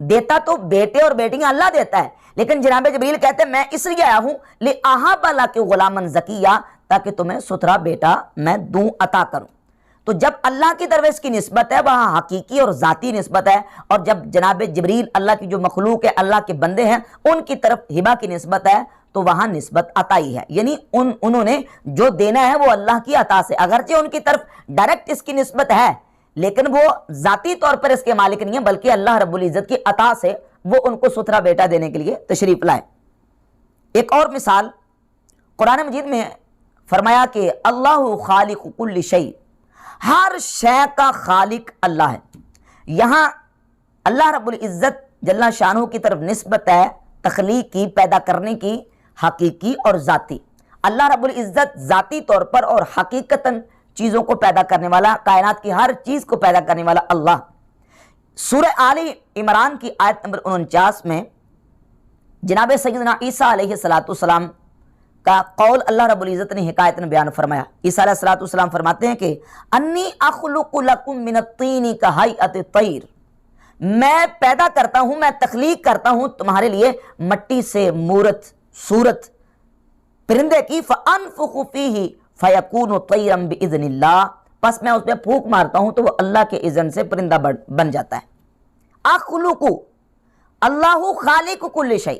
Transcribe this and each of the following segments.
دیتا تو بیٹے اور بیٹیاں اللہ دیتا ہے، لیکن جناب جبریل کہتے ہیں میں اس لیے آیا ہوں لِأَهَبَ لَكَ غُلَامًا زَكِيًّا، تاکہ تمہیں ستھرا بیٹا میں دوں، عطا کروں۔ تو جب اللہ کی طرف اس کی نسبت ہے وہاں حقیقی اور ذاتی نسبت ہے، اور جب جناب جبریل اللہ کی جو مخلوق ہے، اللہ کے بندے ہیں، ان کی طرف ہبہ کی نسبت ہے تو وہاں نسبت عطائی ہے، یعنی انہوں نے جو دینا ہے وہ اللہ کی عطا سے، اگرچہ ان کی طرف ڈائریکٹ اس کی نسبت ہے لیکن وہ ذاتی طور پر اس کے مالک نہیں ہیں، بلکہ اللہ رب العزت کی عطا سے وہ ان کو ستھرا بیٹا دینے کے لیے تشریف لائے۔ ایک اور مثال قرآن مجید میں فرمایا کہ اللہ خالق کل شیء، ہر شے کا خالق اللہ ہے۔ یہاں اللہ رب العزت جل شانہ کی طرف نسبت ہے تخلیق کی، پیدا کرنے کی، حقیقی اور ذاتی۔ اللہ رب العزت ذاتی طور پر اور حقیقتاً چیزوں کو پیدا کرنے والا، کائنات کی ہر چیز کو پیدا کرنے والا اللہ۔ سورہ آل عمران کی آیت نمبر 49 میں جناب سیدنا عیسیٰ علیہ السلام کا قول اللہ رب العزت نے حکایت میں بیان فرمایا۔ عیسیٰ علیہ السلام فرماتے ہیں کہ انی اخلق لکم من الطین کہیئۃ الطیر، میں پیدا کرتا ہوں، میں تخلیق کرتا ہوں تمہارے لیے مٹی سے صورت پرندے کی، فانفخ فیہ فیکون طیرا باذن اللہ، پس میں اس پہ پھونک مارتا ہوں تو وہ اللہ کے اذن سے پرندہ بن جاتا ہے۔ اخلق، اللہ خالق کل شیء،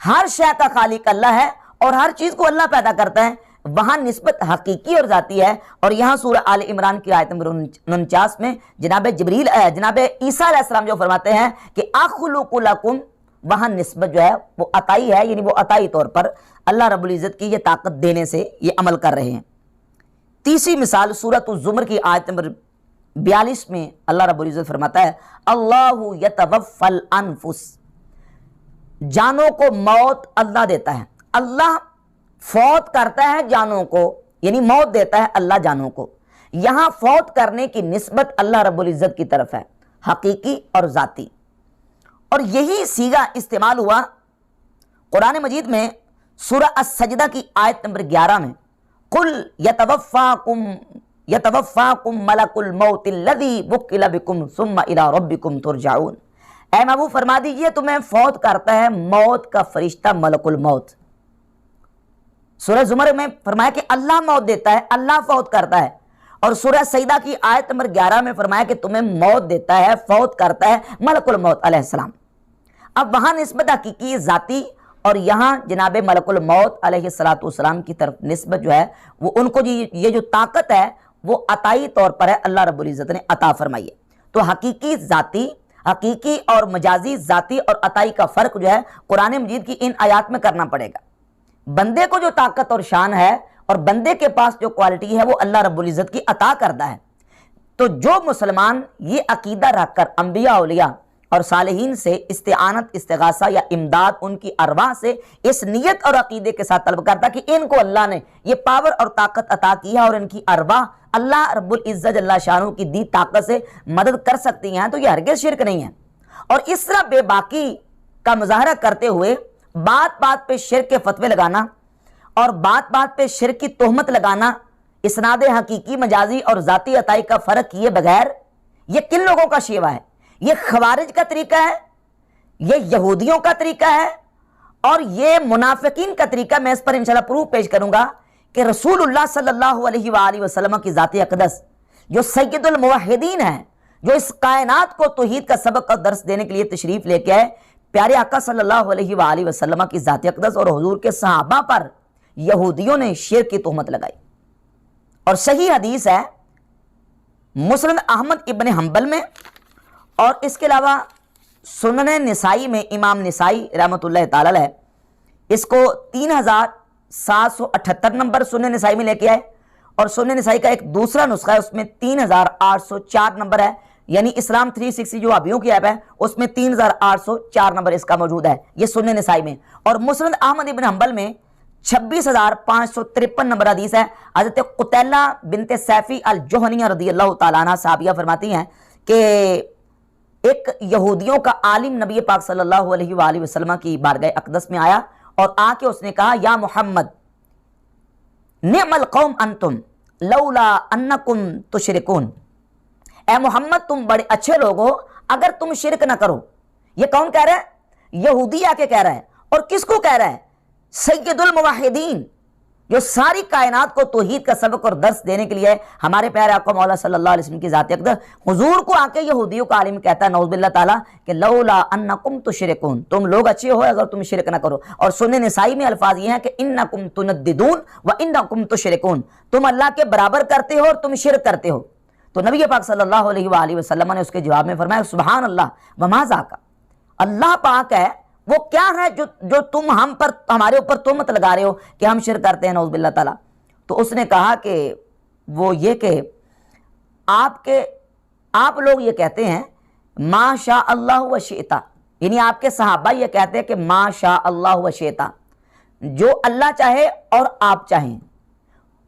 ہر شے کا خالق اللہ ہے اور ہر چیز کو اللہ پیدا کرتا ہے، وہاں نسبت حقیقی اور ذاتی ہے۔ اور یہاں سورہ آل عمران کی آیت نمبر 49 میں جناب عیسیٰ علیہ السلام جو فرماتے ہیں کہ اخلق لکم، وہاں نسبت جو ہے وہ عطائی ہے، یعنی وہ عطائی طور پر اللہ رب العزت کی یہ طاقت دینے سے یہ عمل کر رہے ہیں۔ تیسری مثال سورۃ الزمر کی آیت نمبر 42 میں اللہ رب العزت فرماتا ہے اللہ یتوفی الانفس، جانوں کو موت اللہ دیتا ہے، اللہ فوت کرتا ہے جانوں کو، یعنی موت دیتا ہے اللہ جانوں کو۔ یہاں فوت کرنے کی نسبت اللہ رب العزت کی طرف ہے، حقیقی اور ذاتی، اور یہی صیغہ استعمال ہوا قرآن مجید میں سورہ السجدہ کی آیت نمبر 11 میں، قل یتوفاکم ملک الموت الذی وکل بکم ثم الی ربکم ترجعون، اے محبوب فرما دیجئے تمہیں فوت کرتا ہے موت کا فرشتہ ملک الموت۔ سورہ زمر میں فرمایا کہ اللہ موت دیتا ہے، اللہ فوت کرتا ہے، اور سورہ سجدہ کی آیت نمبر 11 میں فرمایا کہ تمہیں موت دیتا ہے، فوت کرتا ہے ملک الموت علیہ السلام۔ اب وہاں نسبت حقیقی ذاتی، اور یہاں جناب ملک الموت علیہ السلام کی طرف نسبت جو ہے وہ ان کو یہ جو طاقت ہے وہ عطائی طور پر ہے، اللہ رب العزت نے عطا فرمائی ہے۔ تو حقیقی ذاتی، حقیقی اور مجازی ذاتی اور عطائی کا فرق جو ہے قرآن مجید کی ان آیات میں کرنا پڑے گا۔ بندے کو جو طاقت اور شان ہے اور بندے کے پاس جو کوالٹی ہے وہ اللہ رب العزت کی عطا کردہ ہے۔ تو جو مسلمان یہ عقیدہ رکھ کر انبیاء، اولیاء اور صالحین سے استعانت، استغاثہ یا امداد ان کی ارواح سے اس نیت اور عقیدے کے ساتھ طلب کرتا کہ ان کو اللہ نے یہ پاور اور طاقت عطا کی ہے اور ان کی ارواح اللہ رب العزت جل شانہ کی دی طاقت سے مدد کر سکتی ہیں، تو یہ ہرگز شرک نہیں ہے۔ اور اس طرح بے باکی کا مظاہرہ کرتے ہوئے بات بات پہ شرک کے فتوے لگانا اور بات بات پہ شرک کی تہمت لگانا، اسناد حقیقی، مجازی اور ذاتی عطائی کا فرق کیے بغیر، یہ کن لوگوں کا شیوہ ہے؟ یہ خوارج کا طریقہ ہے، یہ یہودیوں کا طریقہ ہے، اور یہ منافقین کا طریقہ۔ میں اس پر انشاءاللہ پروف پیش کروں گا کہ رسول اللہ صلی اللہ علیہ وآلہ وسلم کی ذات اقدس جو سید الموحدین ہیں، جو اس کائنات کو توحید کا سبق اور درس دینے کے لیے تشریف لے کے آئے، پیارے آقا صلی اللہ علیہ وآلہ وسلم کی ذات اقدس اور حضور کے صحابہ پر یہودیوں نے شرک کی تہمت لگائی۔ اور صحیح حدیث ہے مسند احمد ابن حنبل میں، اور اس کے علاوہ سنن نسائی میں امام نسائی رحمۃ اللہ تعالی علیہ اس کو 3778 نمبر سنن نسائی میں لے کے آئے، اور سنن نسائی کا ایک دوسرا نسخہ ہے اس میں 3804 نمبر ہے، یعنی اسلام 360 جو ابھیوں کی ایپ ہے اس میں 3804 نمبر اس کا موجود ہے، یہ سنن نسائی میں۔ اور مسند احمد ابن حنبل میں 26553 نمبر حدیث ہے۔ حضرت قتیلہ بنت سیفی الجہنیہ رضی اللہ تعالیٰ عنہ صحابیہ فرماتی ہیں کہ ایک یہودیوں کا عالم نبی پاک صلی اللہ علیہ وآلہ وسلم کی بارگاہ اقدس میں آیا اور آ کے اس نے کہا یا محمد نعم القوم انتم لولا انکم تشرکون، اے محمد تم بڑے اچھے لوگ ہو اگر تم شرک نہ کرو، یہ کون کہہ رہا ہے؟ یہودی آ کے کہہ رہا ہے. اور کس کو کہہ رہا ہے؟ سید الموحدین، جو ساری کائنات کو توحید کا سبق اور درس دینے کے لیے ہمارے پیارے آقا مولا صلی اللہ علیہ وسلم کی ذات اقدس حضور کو آ کے یہودیوں کا عالم کہتا ہے نعوذ باللہ تعالیٰ کہ لولا انکم تشرکون، تم لوگ اچھے ہو اگر تم شرک نہ کرو. اور سنن نسائی میں الفاظ یہ ہیں کہ انکم تنددون و انکم تشرکون، تم اللہ کے برابر کرتے ہو اور تم شرک کرتے ہو. تو نبی پاک صلی اللہ علیہ وآلہ وسلم نے اس کے جواب میں فرمایا سبحان اللہ وما ذاک، اللہ پاک ہے وہ کیا ہے جو تم ہمارے اوپر تہمت لگا رہے ہو کہ ہم شرک کرتے ہیں نعوذ باللہ تعالیٰ. تو اس نے کہا کہ وہ یہ کہ آپ لوگ یہ کہتے ہیں ما شاء اللہ و شئتا، یعنی آپ کے صحابہ یہ کہتے ہیں کہ ما شاء اللہ و شئتا، جو اللہ چاہے اور آپ چاہیں.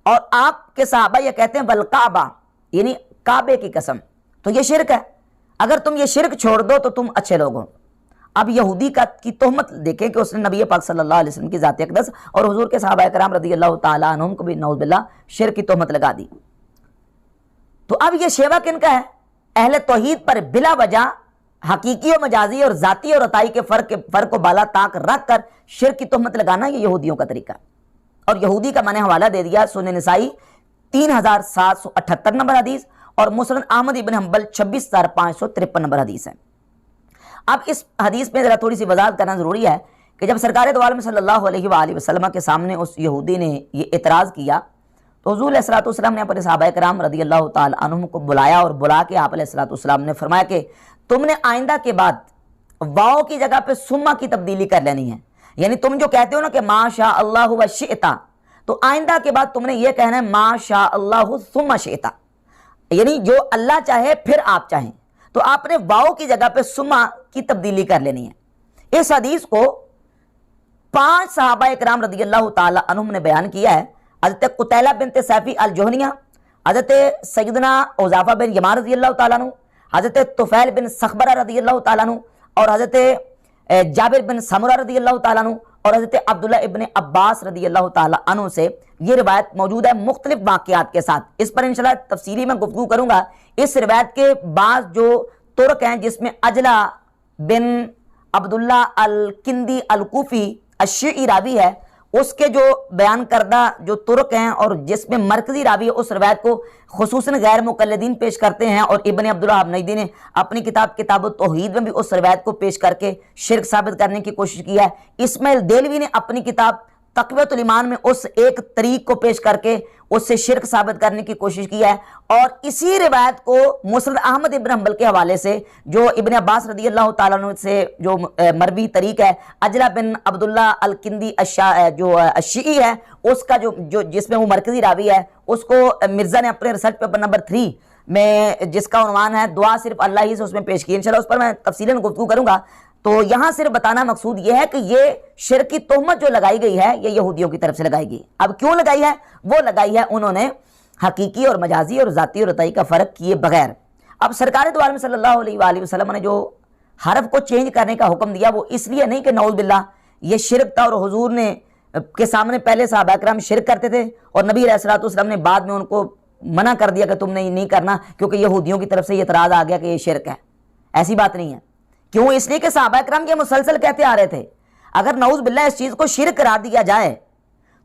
اور آپ کے صحابہ یہ کہتے ہیں بالکعبہ، یعنی کعبے کی قسم. تو یہ شرک ہے، اگر تم یہ شرک چھوڑ دو تو تم اچھے لوگ ہو. اب یہودی کی تہمت دیکھیں کہ اس نے نبی پاک صلی اللہ علیہ وسلم کی ذات اقدس اور حضور کے صحابہ کرام رضی اللہ تعالیٰ عنہم کو بھی نعوذ باللہ شرک کی تہمت لگا دی. تو اب یہ شیوا کن کا ہے؟ اہل توحید پر بلا وجہ حقیقی و مجازی اور ذاتی اور عطائی کے فرق کو بالا طاق رکھ کر شرک کی تہمت لگانا یہ یہودیوں کا طریقہ. اور یہودی کا میں نے حوالہ دے دیا سنن نسائی 3778 نمبر حدیث اور مسند احمد ابن حنبل 26553 نمبر حدیث ہے. اب اس حدیث میں ذرا تھوڑی سی وضاحت کرنا ضروری ہے کہ جب سرکار دو عالم صلی اللہ علیہ وآلہ وسلم کے سامنے اس یہودی نے یہ اعتراض کیا تو حضور علیہ الصلوۃ والسلام نے اپنے صحابہ کرام رضی اللہ تعالی عنہم کو بلایا اور بلا کے آپ علیہ الصلوۃ والسلام نے فرمایا کہ تم نے آئندہ کے بعد واو کی جگہ پہ سما کی تبدیلی کر لینی ہے. یعنی تم جو کہتے ہو نا کہ ما شاء اللہ و شئتا، تو آئندہ کے بعد تم نے یہ کہنا ہے ما شاء اللہ ثم شئتا، یعنی جو اللہ چاہے پھر آپ چاہیں. تو آپ نے واو کی جگہ پہ سما کی تبدیلی کر لینی ہے. اس حدیث کو 5 صحابہ کرام رضی اللہ تعالی عنہم نے بیان کیا ہے. حضرت قتیلہ بنت سیفی الجوہنیہ، حضرت سیدنا حذیفہ بن یمان رضی اللہ تعالیٰ عنہ، حضرت طفیل بن سخبرہ رضی اللہ تعالیٰ عنہ اور حضرت جابر بن سمرہ رضی اللہ تعالیٰ عنہ اور حضرت عبداللہ ابن عباس رضی اللہ تعالیٰ عنہ سے یہ روایت موجود ہے مختلف واقعات کے ساتھ. اس پر انشاءاللہ تفصیلی میں گفتگو کروں گا. اس روایت کے بعض جو ترک ہیں جس میں اجلا بن عبداللہ الکندی الکوفی الشیعی راوی ہے، اس کے جو بیان کردہ جو ترک ہیں اور جس میں مرکزی راوی ہے اس روایت کو خصوصاً غیر مقلدین پیش کرتے ہیں. اور ابن عبدالوہاب نجدی نے اپنی کتاب التوحید میں بھی اس روایت کو پیش کر کے شرک ثابت کرنے کی کوشش کی ہے. اسماعیل دیلوی نے اپنی کتاب تقویۃ الایمان میں اس ایک طریق کو پیش کر کے اس سے شرک ثابت کرنے کی کوشش کی ہے. اور اسی روایت کو مسند احمد ابن حنبل کے حوالے سے جو ابن عباس رضی اللہ تعالیٰ عنہ سے جو مروی طریق ہے اجلا بن عبداللہ الکندی جو الشیعی ہے اس کا جو جس میں وہ مرکزی راوی ہے، اس کو مرزا نے اپنے ریسرچ پیپر نمبر 3 میں جس کا عنوان ہے دعا صرف اللہ ہی سے اس میں پیش کی. انشاءاللہ اس پر میں تفصیلاً گفتگو کروں گا. تو یہاں صرف بتانا مقصود یہ ہے کہ یہ شرک کی تہمت جو لگائی گئی ہے یہ یہودیوں کی طرف سے لگائی گئی. اب کیوں لگائی ہے؟ وہ لگائی ہے انہوں نے حقیقی اور مجازی اور ذاتی اور عطائی کا فرق کیے بغیر. اب سرکار دو عالم صلی اللہ علیہ وآلہ وسلم نے جو حرف کو چینج کرنے کا حکم دیا وہ اس لیے نہیں کہ نعوذ باللہ یہ شرک تھا اور حضور نے کے سامنے پہلے صحابہ کرام شرک کرتے تھے اور نبی علیہ الصلوۃ والسلام نے بعد میں ان کو منع کر دیا کہ تم نے یہ نہیں کرنا کیونکہ یہودیوں کی طرف سے یہ اعتراض آ گیا کہ یہ شرک ہے. ایسی بات نہیں ہے. کیوں؟ اس لیے کہ صحابہ کرام یہ مسلسل کہتے آ رہے تھے اگر نعوذ باللہ اس چیز کو شرک قرار دیا جائے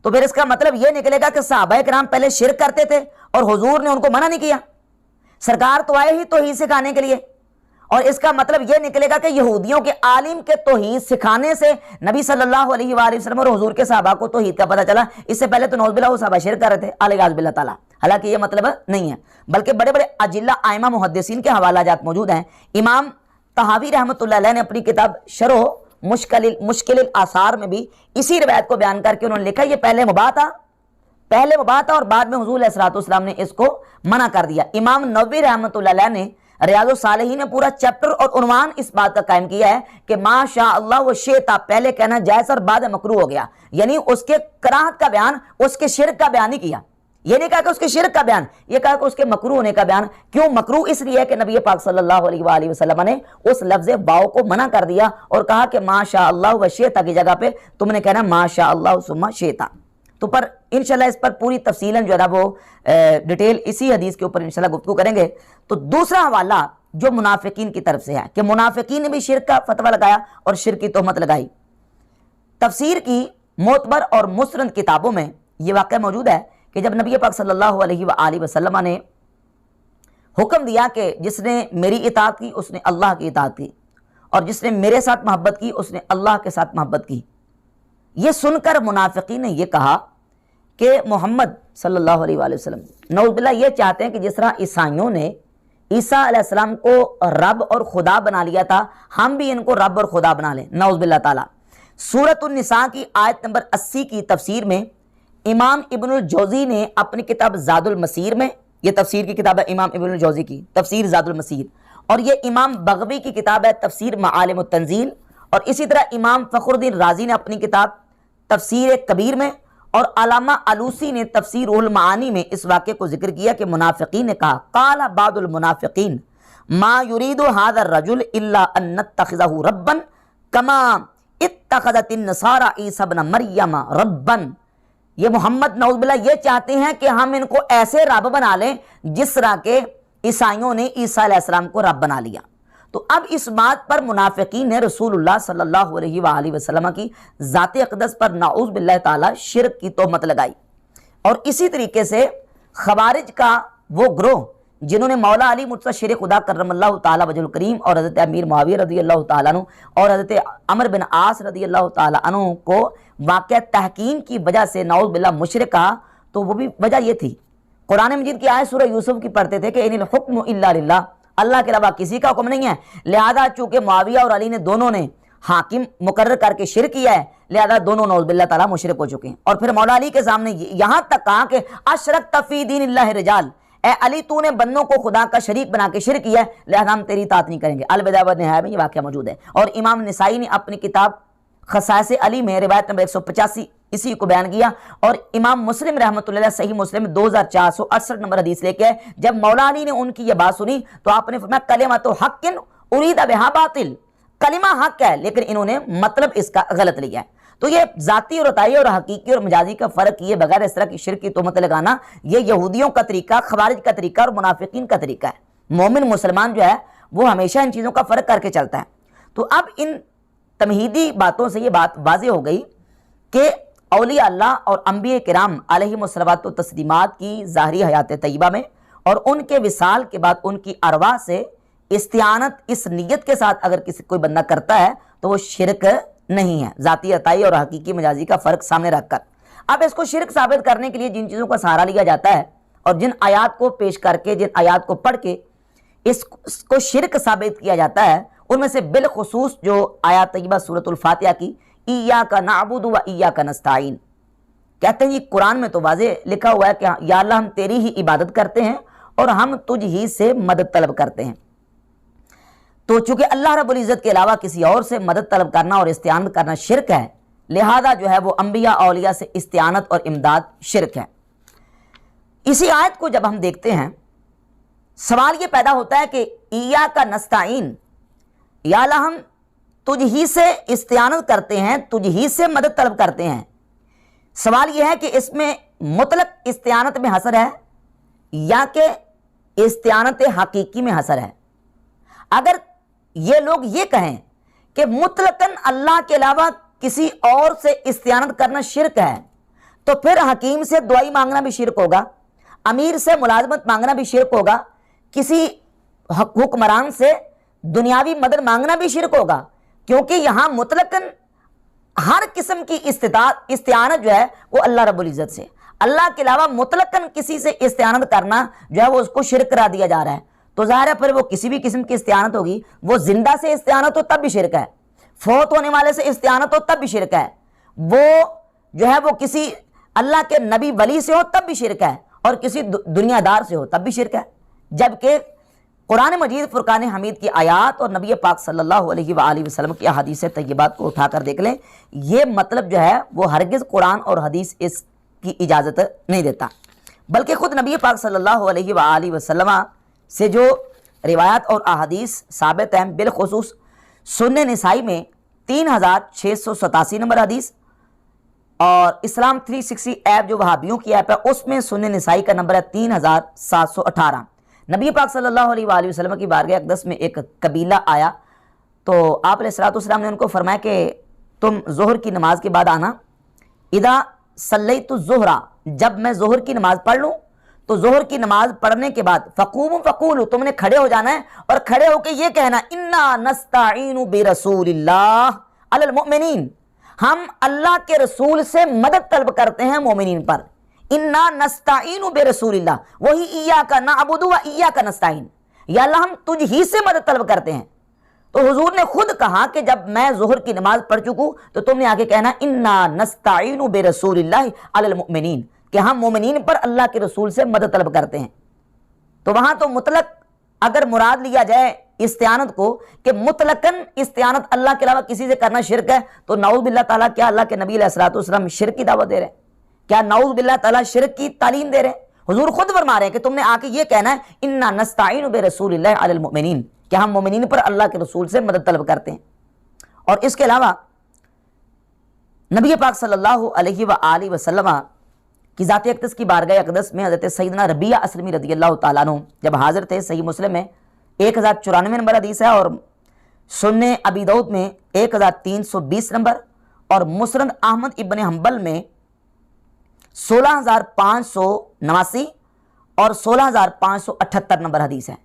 تو پھر اس کا مطلب یہ نکلے گا کہ صحابہ کرام پہلے شرک کرتے تھے اور حضور نے ان کو منع نہیں کیا. سرکار تو آئے ہی توحید سکھانے کے لیے، اور اس کا مطلب یہ نکلے گا کہ یہودیوں کے عالم کے توحید سکھانے سے نبی صلی اللہ علیہ وآلہ وسلم اور حضور کے صحابہ کو توحید کا پتہ چلا. اس سے پہلے تو نعوذ باللہ وہ صحابہ شرک کر رہے تھے علیہ باللہ تعالیٰ. حالانکہ یہ مطلب نہیں ہے، بلکہ بڑے بڑے اجلہ ائمہ محدثین کے حوالہ جات موجود ہیں. امام طحاوی رحمۃ اللہ علیہ نے اپنی کتاب شرح مشکل الآثار میں بھی اسی روایت کو بیان کر کے انہوں نے لکھا یہ پہلے مباح تھا اور بعد میں حضور علیہ الصلوۃ والسلام نے اس کو منع کر دیا. امام نووی رحمۃ اللہ علیہ نے ریاض الصالحین میں پورا چیپٹر اور عنوان اس بات کا قائم کیا ہے کہ ما شاء اللہ و شئتا پہلے کہنا جائز اور بعد مکروہ ہو گیا. یعنی اس کے کراہت کا بیان اس کے شرک کا بیان نہیں کیا. یہ نہیں کہا کہ اس کے شرک کا بیان، یہ کہا کہ اس کے مکروہ ہونے کا بیان. کیوں مکروہ؟ اس لیے کہ نبی پاک صلی اللہ علیہ وآلہ وسلم نے اس لفظ واو کو منع کر دیا اور کہا کہ ما شاء اللہ و شئتا کی جگہ پہ تم نے کہنا ما شاء اللہ ثم شئتا. تو پر انشاءاللہ اس پر پوری تفصیلاً جو ہے نا وہ ڈیٹیل اسی حدیث کے اوپر انشاءاللہ گفتگو کریں گے. تو دوسرا حوالہ جو منافقین کی طرف سے ہے کہ منافقین نے بھی شرک کا فتویٰ لگایا اور شرک کی تہمت لگائی۔ تفسیر کی معتبر اور مستند کتابوں میں یہ واقعہ موجود ہے کہ جب نبی پاک صلی اللہ علیہ وآلہ وسلم نے حکم دیا کہ جس نے میری اطاعت کی اس نے اللہ کی اطاعت کی، اور جس نے میرے ساتھ محبت کی اس نے اللہ کے ساتھ محبت کی، یہ سن کر منافقین نے یہ کہا کہ محمد صلی اللہ علیہ وآلہ وسلم نعوذ باللہ یہ چاہتے ہیں کہ جس طرح عیسائیوں نے عیسیٰ علیہ السلام کو رب اور خدا بنا لیا تھا، ہم بھی ان کو رب اور خدا بنا لیں، نعوذ باللہ تعالی۔ سورۃ النساء کی آیت نمبر 80 کی تفسیر میں امام ابن الجوزی نے اپنی کتاب زاد المسیر میں، یہ تفسیر کی کتاب ہے امام ابن الجوزی کی تفسیر زاد المسیر، اور یہ امام بغوی کی کتاب ہے تفسیر معالم التنزیل، اور اسی طرح امام فخر الدین رازی نے اپنی کتاب تفسیر کبیر میں، اور علامہ علوسی نے تفسیر روح المعانی میں اس واقعے کو ذکر کیا کہ منافقین نے کہا قال بعض المنافقین ما يريد هذا الرجل الا ان نتخذه ربا كما اتخذت النصارى عیسی ابن مریم ربا، یہ محمد نعوذ باللہ یہ چاہتے ہیں کہ ہم ان کو ایسے رب بنا لیں جس طرح کے عیسائیوں نے عیسیٰ علیہ السلام کو رب بنا لیا۔ تو اب اس بات پر منافقین نے رسول اللہ صلی اللہ علیہ وآلہ وسلم کی ذات اقدس پر نعوذ باللہ تعالی شرک کی تہمت لگائی، اور اسی طریقے سے خوارج کا وہ گروہ جنہوں نے مولا علی مرتضی شیر خدا کرم اللہ تعالی وجہ الکریم اور حضرت امیر معاویہ رضی اللہ تعالیٰ عنہ اور حضرت عمر بن عاص رضی اللہ تعالیٰ عنہ کو واقعہ تحکیم کی وجہ سے نعوذ باللہ مشرک کہا، تو وہ بھی وجہ یہ تھی، قرآن مجید کی آیت سورہ یوسف کی پڑھتے تھے کہ ان الحکم الا للہ، اللہ کے علاوہ کسی کا حکم نہیں ہے، لہذا چونکہ معاویہ اور علی نے دونوں نے حاکم مقرر کر کے شرک کیا ہے، لہذا دونوں نعوذ باللہ تعالیٰ مشرک ہو چکے ہیں۔ اور پھر مولا علی کے سامنے یہاں تک کہا کہ اشرکت فی دین اللہ رجال، اے علی تو نے بندوں کو خدا کا شریک بنا کے شرک کیا ہے، لہذا ہم تیری اطاعت نہیں کریں گے۔ البدایہ والنہایہ میں یہ واقعہ موجود ہے، اور امام نسائی نے اپنی کتاب خصائص علی میں روایت نمبر 185 اسی کو بیان کیا، اور امام مسلم رحمۃ اللہ علیہ صحیح مسلم 2468 نمبر حدیث لے کے ہے، جب مولا علی نے ان کی یہ بات سنی تو آپ نے فرمایا کلمۃ حق ارید بہا باطل، کلمہ حق ہے لیکن انہوں نے مطلب اس کا غلط لیا ہے۔ تو یہ ذاتی اور عطائی اور حقیقی اور مجازی کا فرق کیے بغیر اس طرح کی شرک کی تہمت لگانا یہ یہودیوں کا طریقہ، خوارج کا طریقہ اور منافقین کا طریقہ ہے۔ مومن مسلمان جو ہے وہ ہمیشہ ان چیزوں کا فرق کر کے چلتا ہے۔ تو اب ان تمہیدی باتوں سے یہ بات واضح ہو گئی کہ اولیاء اللہ اور انبیاء کرام علیہم الصلوات و تسلیمات کی ظاہری حیات طیبہ میں اور ان کے وصال کے بعد ان کی ارواح سے استعانت اس نیت کے ساتھ اگر کسی کوئی بندہ کرتا ہے تو وہ شرک نہیں ہے، ذاتی عطائی اور حقیقی مجازی کا فرق سامنے رکھ کر۔ اب اس کو شرک ثابت کرنے کے لیے جن چیزوں کا سہارا لیا جاتا ہے اور جن آیات کو پیش کر کے، جن آیات کو پڑھ کے اس کو شرک ثابت کیا جاتا ہے، ان میں سے بالخصوص جو آیات طیبہ سورۃ الفاتحہ کی ایاک نعبد و ایاک نستعین، کہتے ہیں یہ قرآن میں تو واضح لکھا ہوا ہے کہ یا اللہ ہم تیری ہی عبادت کرتے ہیں اور ہم تجھ ہی سے مدد طلب کرتے ہیں۔ تو چونکہ اللہ رب العزت کے علاوہ کسی اور سے مدد طلب کرنا اور استعانت کرنا شرک ہے، لہذا جو ہے وہ انبیاء اولیاء سے استعانت اور امداد شرک ہے۔ اسی آیت کو جب ہم دیکھتے ہیں سوال یہ پیدا ہوتا ہے کہ ایاک نستعین، یا اللہ ہم تجھ ہی سے استعانت کرتے ہیں، تجھ ہی سے مدد طلب کرتے ہیں۔ سوال یہ ہے کہ اس میں مطلق استعانت میں حصر ہے یا کہ استعانت حقیقی میں حصر ہے؟ اگر یہ لوگ یہ کہیں کہ مطلقاً اللہ کے علاوہ کسی اور سے استعانت کرنا شرک ہے تو پھر حکیم سے دعائی مانگنا بھی شرک ہوگا، امیر سے ملازمت مانگنا بھی شرک ہوگا، کسی حکمران سے دنیاوی مدد مانگنا بھی شرک ہوگا، کیونکہ یہاں مطلقاً ہر قسم کی استعانت جو ہے وہ اللہ رب العزت سے، اللہ کے علاوہ مطلقاً کسی سے استعانت کرنا جو ہے وہ اس کو شرک قرار دیا جا رہا ہے۔ تو ظاہر ہے پھر وہ کسی بھی قسم کی استعانت ہوگی، وہ زندہ سے استعانت ہو تب بھی شرک ہے، فوت ہونے والے سے استعانت ہو تب بھی شرک ہے، وہ جو ہے وہ کسی اللہ کے نبی ولی سے ہو تب بھی شرک ہے، اور کسی دنیا دار سے ہو تب بھی شرک ہے۔ جبکہ قرآن مجید فرقان حمید کی آیات اور نبی پاک صلی اللہ علیہ وآلہ وسلم کی احادیث طیبات کو اٹھا کر دیکھ لیں، یہ مطلب جو ہے وہ ہرگز قرآن اور حدیث اس کی اجازت نہیں دیتا، بلکہ خود نبی پاک صلی اللہ علیہ وآلہ وسلم سے جو روایات اور احادیث ثابت ہیں، بالخصوص سنن نسائی میں 3687 نمبر حدیث، اور اسلام 360 ایپ جو وہابیوں کی ایپ ہے اس میں سنن نسائی کا نمبر ہے 3718۔ نبی پاک صلی اللہ علیہ وآلہ وسلم کی بارگاہ اقدس میں ایک قبیلہ آیا تو آپ علیہ الصلوۃ والسلام نے ان کو فرمایا کہ تم ظہر کی نماز کے بعد آنا، اذا صلیت الظہر، جب میں ظہر کی نماز پڑھ لوں تو ظہر کی نماز پڑھنے کے بعد فقوموا فقولوا، تم نے کھڑے ہو جانا ہے اور کھڑے ہو کے یہ کہنا انا نستعین برسول اللہ علی المؤمنین، ہم اللہ کے رسول سے مدد طلب کرتے ہیں مومنین پر، انا نستعین برسول اللہ، وہی ایاک نعبد و ایاک نستعین، یا اللہ ہم تجھ ہی سے مدد طلب کرتے ہیں۔ تو حضور نے خود کہا کہ جب میں ظہر کی نماز پڑھ چکوں تو تم نے آگے کہنا انا نستعین برسول اللہ علی المؤمنین، کہ ہم مومنین پر اللہ کے رسول سے مدد طلب کرتے ہیں۔ تو وہاں تو مطلق اگر مراد لیا جائے استعانت کو کہ مطلقاً استعانت اللہ کے علاوہ کسی سے کرنا شرک ہے، تو نعوذ باللہ تعالیٰ کیا اللہ کے نبی علیہ الصلوۃ والسلام شرک کی دعوت دے رہے ہیں؟ کیا نعوذ باللہ تعالیٰ شرک کی تعلیم دے رہے ہیں؟ حضور خود فرما رہے ہیں کہ تم نے آ کے یہ کہنا ہے انا نستعین برسول اللہ علی المؤمنین، کہ ہم مومنین پر اللہ کے رسول سے مدد طلب کرتے ہیں۔ اور اس کے علاوہ نبی پاک صلی اللہ علیہ وآلہ وسلم کی ذات اقدس کی بارگاہ اقدس میں حضرت سیدنا ربیعہ اسلمی رضی اللہ تعالیٰ عنہ جب حاضر تھے، صحیح مسلم میں 1094 نمبر حدیث ہے، اور سنن ابی داؤد میں 1320 نمبر، اور مسند احمد ابن حنبل میں 16589 اور 16578 نمبر حدیث ہے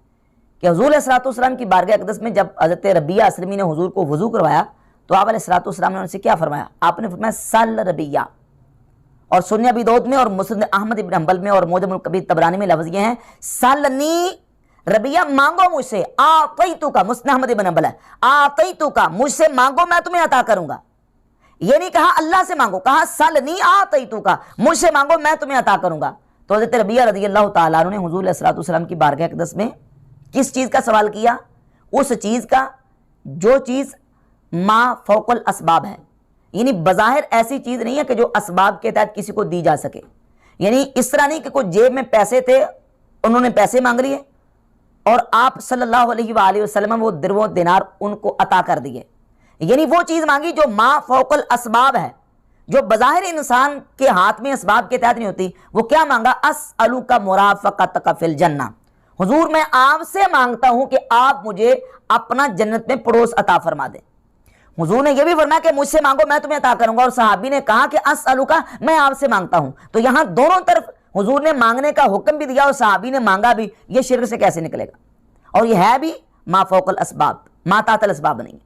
کہ حضور علیہ الصلوۃ والسلام کی بارگاہ اقدس میں جب حضرت ربیعہ اسلمی نے حضور کو وضو کروایا تو آپ علیہ الصلوۃ والسلام نے ان سے کیا فرمایا؟ آپ نے فرمایا سل ربیعہ، اور سنن ابی داؤد میں اور مسند احمد ابن حنبل میں اور معجم الکبیر طبرانی میں لفظ یہ ہیں سلنی ربیعہ، مانگو مجھ سے، آتیتو کا، مسند احمد ابن حنبل ہے، آتیتو کا، مجھ سے مانگو میں تمہیں عطا کروں گا۔ یہ نہیں کہا اللہ سے مانگو، کہا سلنی آتیتو کا، مجھ سے مانگو میں تمہیں عطا کروں گا۔ تو حضرت ربیعہ رضی اللہ تعالیٰ عنہ نے حضور علیہ الصلوۃ والسلام کی بارگاہ اقدس میں کس چیز کا سوال کیا؟ اس چیز کا جو چیز ما فوق الاسباب ہے، یعنی بظاہر ایسی چیز نہیں ہے کہ جو اسباب کے تحت کسی کو دی جا سکے، یعنی اس طرح نہیں کہ کوئی جیب میں پیسے تھے انہوں نے پیسے مانگ لیے اور آپ صلی اللہ علیہ وآلہ وسلم وہ درو دینار ان کو عطا کر دیے، یعنی وہ چیز مانگی جو ما فوق الاسباب ہے، جو بظاہر انسان کے ہاتھ میں اسباب کے تحت نہیں ہوتی۔ وہ کیا مانگا؟ اسألک مرافقتک فی الجنہ، حضور میں آپ سے مانگتا ہوں کہ آپ مجھے اپنا جنت میں پڑوس عطا فرما دیں۔ حضور نے یہ بھی فرمایا کہ مجھ سے مانگو میں تمہیں عطا کروں گا، اور صحابی نے کہا کہ اسألک، میں آپ سے مانگتا ہوں۔ تو یہاں دونوں طرف حضور نے مانگنے کا حکم بھی دیا اور صحابی نے مانگا بھی، یہ شرک سے کیسے نکلے گا؟ اور یہ ہے بھی ما فوق الاسباب، ما تحت الاسباب نہیں۔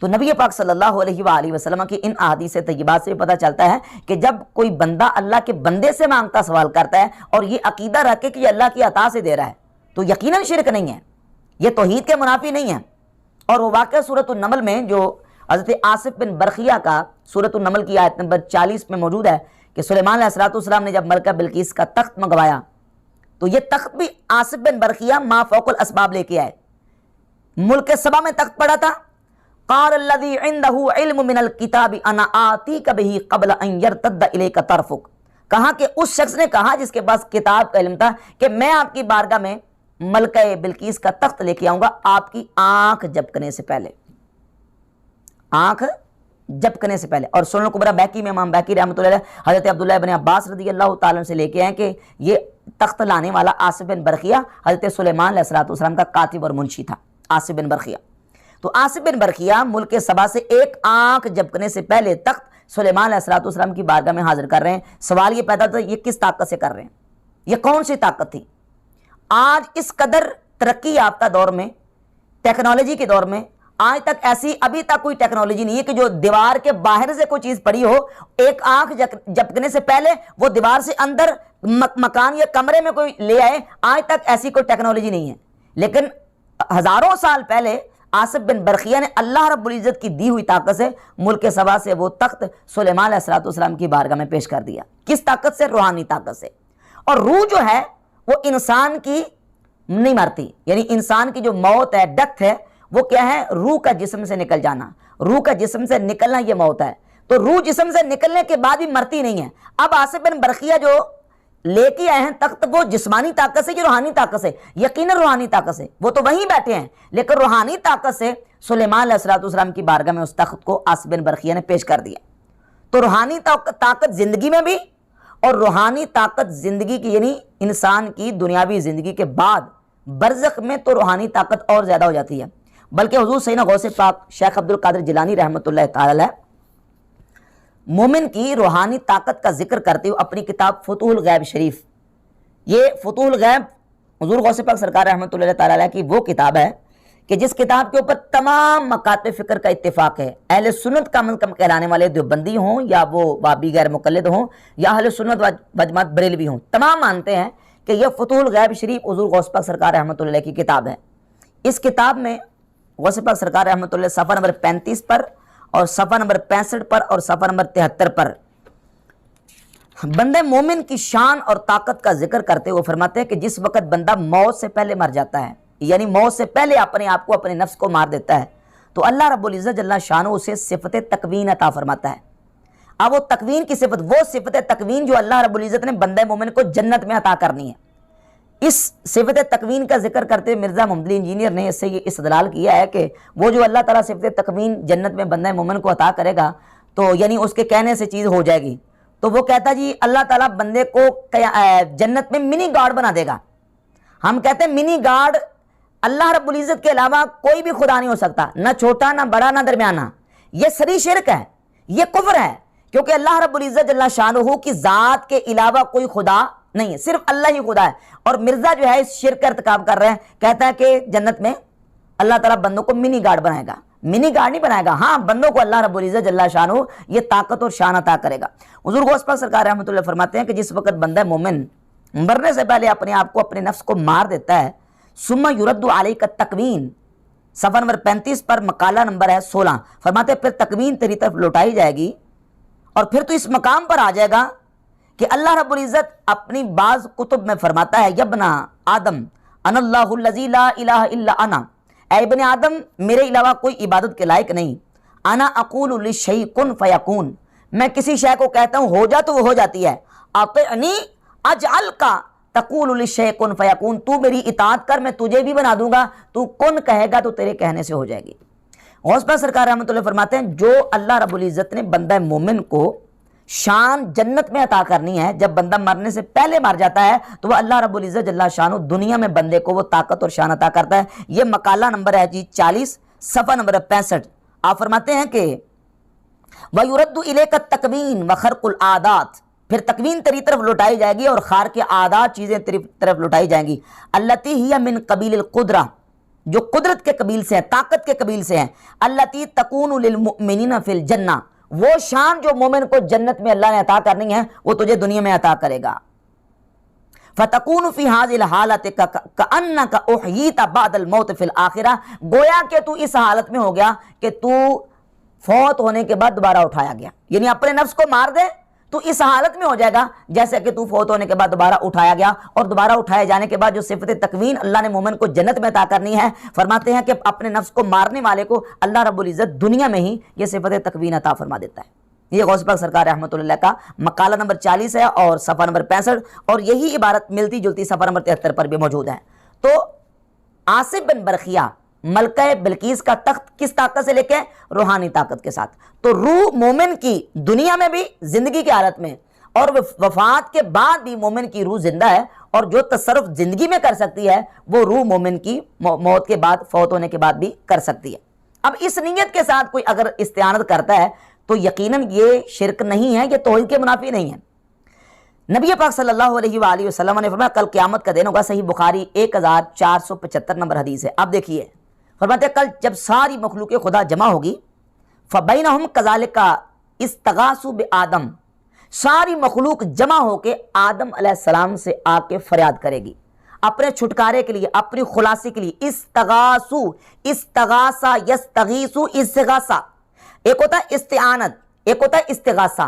تو نبی پاک صلی اللہ علیہ وآلہ وسلم کی ان احادیث طیبات سے بھی پتہ چلتا ہے کہ جب کوئی بندہ اللہ کے بندے سے مانگتا سوال کرتا ہے اور یہ عقیدہ رکھے کہ یہ اللہ کی عطا سے دے رہا ہے تو یقیناً شرک نہیں ہے، یہ توحید کے منافی نہیں ہے۔ اور وہ واقعہ سورۃ النمل میں جو حضرت آصف بن برقیہ کا سورۃ النمل کی آیت نمبر 40 میں موجود ہے کہ سلیمان علیہ الصلوۃ والسلام نے جب ملکہ بلقیس کا تخت منگوایا تو یہ تخت بھی آصف بن برقیہ ما فوق الاسباب لے کے آئے۔ ملک سبا میں تخت پڑا تھا، قال الذی عنده علم من الکتاب انا آتیک بہ قبل ان یرتد الیک طرفک، کہا کہ اس شخص نے کہا جس کے پاس کتاب کا علم تھا کہ میں آپ کی بارگاہ میں ملکہ بلقیس کا تخت لے کے آؤں گا آپ کی آنکھ جھپکنے سے پہلے، آنکھ جھپکنے سے پہلے۔ اور سنن الکبریٰ بیہقی میں امام بیہقی رحمۃ اللہ علیہ حضرت عبداللہ بن عباس رضی اللہ تعالیٰ عنہ سے لے کے آئے کہ یہ تخت لانے والا آصف بن برقیہ حضرت سلیمان علیہ الصلوۃ والسلام کا کاتب اور منشی تھا، آصف بن برقیہ۔ تو آصف بن برقیہ ملک سبا سے ایک آنکھ جھپکنے سے پہلے تخت سلیمان علیہ الصلوۃ والسلام کی بارگاہ میں حاضر کر رہے ہیں۔ سوال یہ پیدا تھا یہ کس طاقت سے کر رہے ہیں، یہ کون سی طاقت تھی؟ آج اس قدر ترقی یافتہ دور میں، ٹیکنالوجی کے دور میں، آج تک ایسی ابھی تک کوئی ٹیکنالوجی نہیں ہے کہ جو دیوار کے باہر سے کوئی چیز پڑی ہو، ایک آنکھ جھپکنے سے پہلے وہ دیوار سے اندر مکان یا کمرے میں کوئی لے آئے، آج تک ایسی کوئی ٹیکنالوجی نہیں ہے۔ لیکن ہزاروں سال پہلے آصف بن برقیہ نے اللہ رب العزت کی دی ہوئی طاقت سے ملک سبا سے وہ تخت سلیمان علیہ الصلوۃ والسلام کی بارگاہ میں پیش کر دیا۔ کس طاقت سے؟ روحانی طاقت سے۔ اور روح جو ہے وہ انسان کی نہیں مرتی، یعنی انسان کی جو موت ہے، ڈیتھ ہے، وہ کیا ہے؟ روح کا جسم سے نکل جانا، روح کا جسم سے نکلنا یہ موت ہے۔ تو روح جسم سے نکلنے کے بعد بھی مرتی نہیں ہے۔ اب آصف بن برقیہ جو لے کے آئے ہیں تخت، وہ جسمانی طاقت سے کہ روحانی طاقت سے؟ یقیناً روحانی طاقت سے، وہ تو وہیں بیٹھے ہیں، لیکن روحانی طاقت سے سلیمان علیہ الصلوۃ والسلام کی بارگاہ میں اس تخت کو آصف بن برقیہ نے پیش کر دیا۔ تو روحانی طاقت زندگی میں بھی، اور روحانی طاقت زندگی کی یعنی انسان کی دنیاوی زندگی کے بعد برزخ میں تو روحانی طاقت اور زیادہ ہو جاتی ہے۔ بلکہ حضور سیدنا غوث پاک شیخ عبد القادر جیلانی رحمۃ اللہ تعالی علیہ مومن کی روحانی طاقت کا ذکر کرتے ہوئے اپنی کتاب فتوح الغیب شریف، یہ فتوح الغیب حضور غوث پاک سرکار رحمۃ اللہ تعالی علیہ کی وہ کتاب ہے کہ جس کتاب کے اوپر تمام مکاتب فکر کا اتفاق ہے۔ اہل سنت کا کم کہلانے والے دیوبندی ہوں یا وہ وابی غیر مقلد ہوں یا اہل سنت و جماعت بریلوی ہوں، تمام مانتے ہیں کہ یہ فتوح الغیب شریف حضور غوث پاک سرکار رحمۃ اللہ کی کتاب ہے۔ اس کتاب میں غوث پاک سرکار رحمۃ اللہ صفحہ نمبر 35 پر اور صفحہ نمبر 65 پر اور صفحہ نمبر 73 پر بندے مومن کی شان اور طاقت کا ذکر کرتے ہوئے فرماتے ہیں کہ جس وقت بندہ موت سے پہلے مر جاتا ہے، یعنی موت سے پہلے اپنے آپ کو اپنے نفس کو مار دیتا ہے، تو اللہ رب العزت جل شانہ اسے صفت تکوین عطا فرماتا ہے۔ اب وہ تکوین کی صفت، وہ صفت تکوین جو اللہ رب العزت نے بندہ مومن کو جنت میں عطا کرنی ہے، اس صفت تکوین کا ذکر کرتے مرزا محمد علی انجینئر نے اس سے یہ استدلال کیا ہے کہ وہ جو اللہ تعالیٰ صفت تکوین جنت میں بندہ مومن کو عطا کرے گا تو یعنی اس کے کہنے سے چیز ہو جائے گی، تو وہ کہتا جی اللہ تعالیٰ بندے کو جنت میں منی گاڈ بنا دے گا۔ ہم کہتے ہیں منی گاڈ اللہ رب العزت کے علاوہ کوئی بھی خدا نہیں ہو سکتا، نہ چھوٹا نہ بڑا نہ درمیانہ، یہ سری شرک ہے، یہ کفر ہے، کیونکہ اللہ رب العزت جل شانہ کی ذات کے علاوہ کوئی خدا نہیں ہے، صرف اللہ ہی خدا ہے۔ اور مرزا جو ہے اس شرک کا ارتکاب کر رہے ہیں، کہتا ہے کہ جنت میں اللہ تعالیٰ بندوں کو منی گاڈ بنائے گا، منی گاڈ نہیں بنائے گا، ہاں بندوں کو اللہ رب العزت جل شانہ یہ طاقت اور شان عطا کرے گا۔ حضور غوث پاک سرکار رحمۃ اللہ فرماتے ہیں کہ جس وقت بندہ مومن مرنے سے پہلے اپنے آپ کو اپنے نفس کو مار دیتا ہے، ثم یرد علیک التکوین، صفحہ نمبر 35 پر مقالہ نمبر ہے 16، فرماتے ہیں پھر تکوین تیری طرف لوٹائی جائے گی اور پھر تو اس مقام پر آ جائے گا کہ اللہ رب العزت اپنی بعض کتب میں فرماتا ہے یبنا آدم انا اللہ الذی لا الہ الا انا، اے ابن آدم میرے علاوہ کوئی عبادت کے لائق نہیں، انا اقول للشیء کن فیکون، میں کسی شے کو کہتا ہوں ہو جا تو وہ ہو جاتی ہے، اطعنی اجعل کا تقول للشیء کن فیکون، تو میری اطاعت کر میں تجھے بھی بنا دوں گا، تو کن کہے گا تو تیرے کہنے سے ہو جائے گی۔ غوث پاک سرکار رحمۃ اللہ فرماتے ہیں جو اللہ رب العزت نے بندہ مومن کو شان جنت میں عطا کرنی ہے، جب بندہ مرنے سے پہلے مر جاتا ہے تو وہ اللہ رب العزت جل شانہ دنیا میں بندے کو وہ طاقت اور شان عطا کرتا ہے۔ یہ مقالہ نمبر ہے جی 40 صفحہ نمبر 65، آپ فرماتے ہیں کہ وَيُرَدُّ إِلَيْكَ التَّكْوِينُ وَخَرْقُ الْعَادَاتِ، پھر تکوین تیری طرف لوٹائی جائے گی اور خار کے عادات چیزیں تیری طرف لوٹائی جائیں گی، الَّتِي هِيَ مِن قَبِيلِ الْقُدْرَةِ، جو قدرت کے قبیل سے ہیں، طاقت کے قبیل سے ہیں، الَّتِي تَكُونُ لِلْمُؤْمِنِينَ فِي الْجَنَّةِ، وہ شان جو مومن کو جنت میں اللہ نے عطا کرنی ہے وہ تجھے دنیا میں عطا کرے گا۔ فَتَكُونُ فِي هَذِهِ الْحَالَةِ كَأَنَّكَ أُحْيِيتَ بَعْدَ الْمَوْتِ فِي الْآخِرَةِ، گویا کہ تو اس حالت میں ہو گیا کہ تو فوت ہونے کے بعد دوبارہ اٹھایا گیا، یعنی اپنے نفس کو مار دے تو اس حالت میں ہو جائے گا جیسے کہ تو فوت ہونے کے بعد دوبارہ اٹھایا گیا، اور دوبارہ اٹھائے جانے کے بعد جو صفت تکوین اللہ نے مومن کو جنت میں عطا کرنی ہے، فرماتے ہیں کہ اپنے نفس کو مارنے والے کو اللہ رب العزت دنیا میں ہی یہ صفت تکوین عطا فرما دیتا ہے۔ یہ غوث پاک سرکار رحمۃ اللہ کا مقالہ نمبر 40 ہے اور صفحہ نمبر 65، اور یہی عبارت ملتی جلتی صفحہ نمبر 73 پر بھی موجود ہے۔ تو آصف بن برقیہ ملکہ بلقیس کا تخت کس طاقت سے لے کے؟ روحانی طاقت کے ساتھ۔ تو روح مومن کی دنیا میں بھی زندگی کی حالت میں اور وفات کے بعد بھی مومن کی روح زندہ ہے، اور جو تصرف زندگی میں کر سکتی ہے وہ روح مومن کی موت کے بعد، فوت ہونے کے بعد بھی کر سکتی ہے۔ اب اس نیت کے ساتھ کوئی اگر استعانت کرتا ہے تو یقیناً یہ شرک نہیں ہے، یہ توحید کے منافی نہیں ہے۔ نبی پاک صلی اللہ علیہ وآلہ وسلم نے فرمایا کل قیامت کا دن ہوگا، صحیح بخاری 1475 نمبر حدیث ہے، آپ دیکھیے فرماتے ہیں کل جب ساری مخلوق خدا جمع ہوگی، فَبَيْنَهُمْ كَذَلِكَ اسْتَغَاثُوا بِآدَمَ، ساری مخلوق جمع ہو کے آدم علیہ السلام سے آ کے فریاد کرے گی اپنے چھٹکارے کے لیے، اپنی خلاصی کے لیے۔ استغاثوا، استغاثہ، یستغیثوا، استغاثہ، ایک ہوتا ہے استعانت، ایک ہوتا ہے استغاثہ۔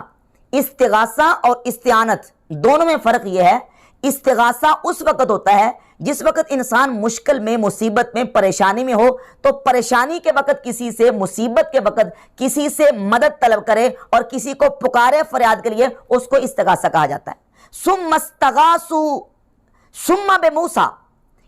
استغاثہ اور استعانت دونوں میں فرق یہ ہے، استغاثہ اس وقت ہوتا ہے جس وقت انسان مشکل میں، مصیبت میں، پریشانی میں ہو تو پریشانی کے وقت کسی سے، مصیبت کے وقت کسی سے مدد طلب کرے اور کسی کو پکارے فریاد کے لیے، اس کو استغاثہ کہا جاتا ہے۔ ثم استغاثوا ثم بموسیٰ،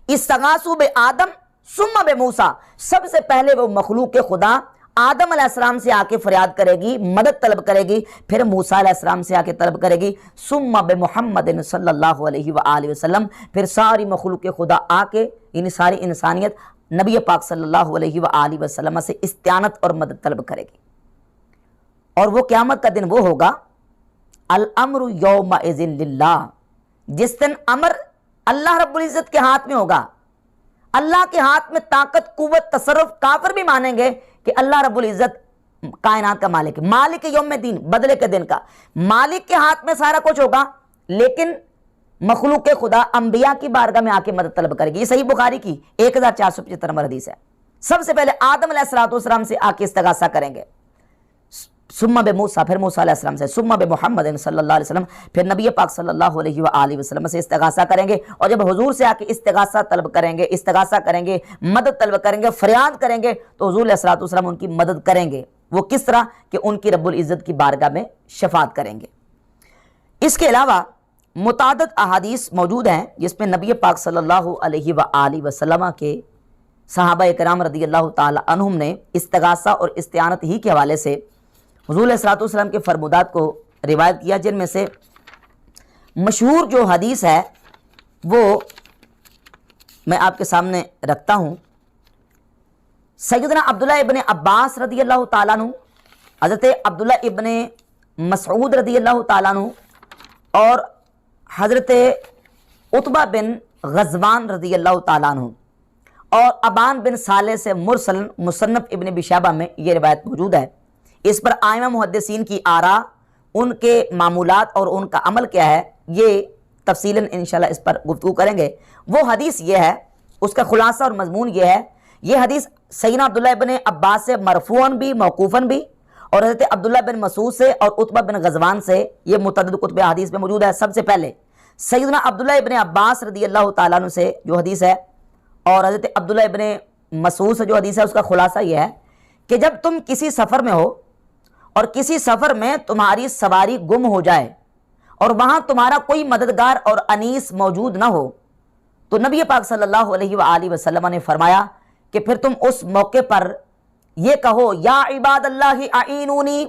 استغاثوا بآدم ثم بموسیٰ، سب سے پہلے وہ مخلوق خدا آدم علیہ السلام سے آ کے فریاد کرے گی، مدد طلب کرے گی، پھر موسیٰ علیہ السلام سے آ کے طلب کرے گی، ثم بمحمد صلی اللہ علیہ وآلہ وسلم، پھر ساری مخلوق خدا آ کے، یعنی ساری انسانیت نبی پاک صلی اللہ علیہ وآلہ وسلم سے استعانت اور مدد طلب کرے گی۔ اور وہ قیامت کا دن وہ ہوگا الامر یومئذ للہ، جس دن امر اللہ رب العزت کے ہاتھ میں ہوگا۔ اللہ کے ہاتھ میں طاقت، قوت، تصرف، کافر بھی مانیں گے کہ اللہ رب العزت کائنات کا مالک ہے، مالک یوم دین، بدلے کے دن کا مالک کے ہاتھ میں سارا کچھ ہوگا، لیکن مخلوق خدا انبیاء کی بارگاہ میں آ کے مدد طلب کرے گی۔ یہ صحیح بخاری کی 1475 نمبر حدیث ہے۔ سب سے پہلے آدم علیہ السلام سے آ کے استغاثہ کریں گے، ثم بموسیٰ، پھر موسیٰ علیہ السلام سے، ثم بمحمد صلی اللہ علیہ وسلم، پھر نبی پاک صلی اللہ علیہ وآلہ وسلم سے استغاثہ کریں گے۔ اور جب حضور سے آ کے استغاثہ طلب کریں گے، استغاثہ کریں گے، مدد طلب کریں گے، فریاد کریں گے، تو حضور علیہ السلام ان کی مدد کریں گے۔ وہ کس طرح کہ ان کی رب العزت کی بارگاہ میں شفاعت کریں گے۔ اس کے علاوہ متعدد احادیث موجود ہیں جس میں نبی پاک صلی اللہ علیہ وآلہ وسلم کے صحابہ کرام رضی اللہ تعالی عنہم نے استغاثہ اور استعانت ہی کے حوالے سے حضور علیہ السلام کے فرمودات کو روایت کیا، جن میں سے مشہور جو حدیث ہے وہ میں آپ کے سامنے رکھتا ہوں۔ سیدنا عبداللہ ابن عباس رضی اللہ تعالیٰ عنہ، حضرت عبداللہ ابن مسعود رضی اللہ تعالیٰ عنہ اور حضرت عتبہ بن غزوان رضی اللہ تعالیٰ عنہ اور ابان بن صالح سے مرسل مصنف ابن ابی شیبہ میں یہ روایت موجود ہے۔ اس پر ائمہ محدثین کی آراء، ان کے معمولات اور ان کا عمل کیا ہے، یہ تفصیلاً انشاءاللہ اس پر گفتگو کریں گے۔ وہ حدیث یہ ہے، اس کا خلاصہ اور مضمون یہ ہے، یہ حدیث سیدنا عبداللہ ابن عباس سے مرفوعاً بھی موقوفاً بھی، اور حضرت عبداللہ بن مسعود سے اور عتبہ بن غزوان سے یہ متعدد کتب حدیث میں موجود ہے۔ سب سے پہلے سیدنا عبداللہ ابن عباس رضی اللہ تعالیٰ عنہ سے جو حدیث ہے اور حضرت عبداللہ ابن مسعود سے جو حدیث ہے، اس کا خلاصہ یہ ہے کہ جب تم کسی سفر میں ہو اور کسی سفر میں تمہاری سواری گم ہو جائے اور وہاں تمہارا کوئی مددگار اور انیس موجود نہ ہو، تو نبی پاک صلی اللہ علیہ وآلہ وسلم نے فرمایا کہ پھر تم اس موقع پر یہ کہو، یا عباد اللہ اعینونی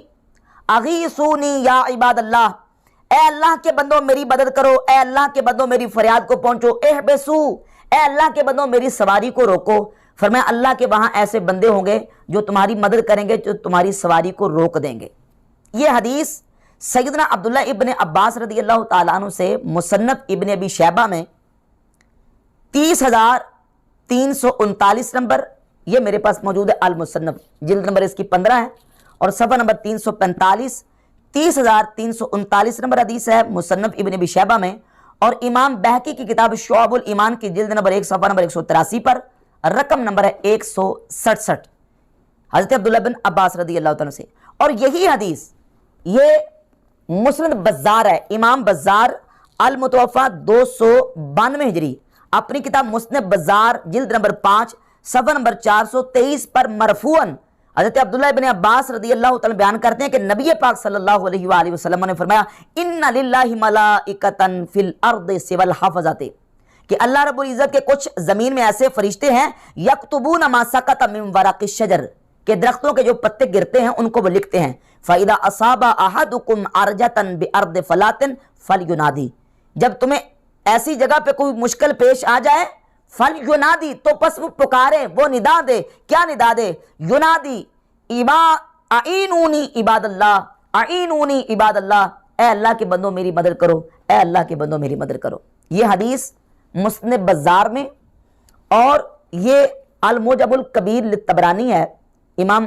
اغیثونی یا عباد اللہ، اے اللہ کے بندوں میری مدد کرو، اے اللہ کے بندوں میری فریاد کو پہنچو، احبسو، اے اللہ کے بندوں میری سواری کو روکو۔ فرمایا اللہ کے وہاں ایسے بندے ہوں گے جو تمہاری مدد کریں گے، جو تمہاری سواری کو روک دیں گے۔ یہ حدیث سیدنا عبداللہ ابن عباس رضی اللہ تعالیٰ عنہ سے مصنف ابن ابی شیبہ میں 30,339 نمبر، یہ میرے پاس موجود ہے، المصنف، جلد نمبر اس کی 15 ہے اور صفحہ نمبر 345، 30,339 نمبر حدیث ہے مصنف ابن ابی شیبہ میں، اور امام بہقی کی کتاب شعب الایمان کی جلد نمبر 1 صفحہ نمبر 183 پر رقم نمبر ہے 167، حضرت عبداللہ بن عباس رضی اللہ تعالیٰ سے۔ اور یہی حدیث یہ مسند بزار ہے، امام بزار المتوفا 292 ہجری اپنی کتاب مسند بزار جلد نمبر 5 صفحہ نمبر 423 پر مرفوعاً حضرت عبداللہ ابن عباس رضی اللہ تعالیٰ بیان کرتے ہیں کہ نبی پاک صلی اللہ علیہ وآلہ وسلم نے فرمایا، ان للہ ملائکۃ فی الارض سوی الحفظۃ، کہ اللہ رب العزت کے کچھ زمین میں ایسے فرشتے ہیں، یکتبون ما سقط من ورق الشجر، کہ درختوں کے جو پتے گرتے ہیں ان کو وہ لکھتے ہیں، فاذا اصاب احدکم ارجۃ بارض فلاۃ فلینادی، جب تمہیں ایسی جگہ پہ کوئی مشکل پیش آ جائے، فلینادی، تو پس وہ پکارے، وہ ندا دے، کیا ندا دے؟ ینادی اعینونی عباد اللہ، اعینونی عباد اللہ، اے اللہ کے بندوں میری مدد کرو، اے اللہ کے بندوں میری مدد کرو۔ یہ حدیث مسند بزار میں، اور یہ المعجم الکبیر للطبرانی ہے، امام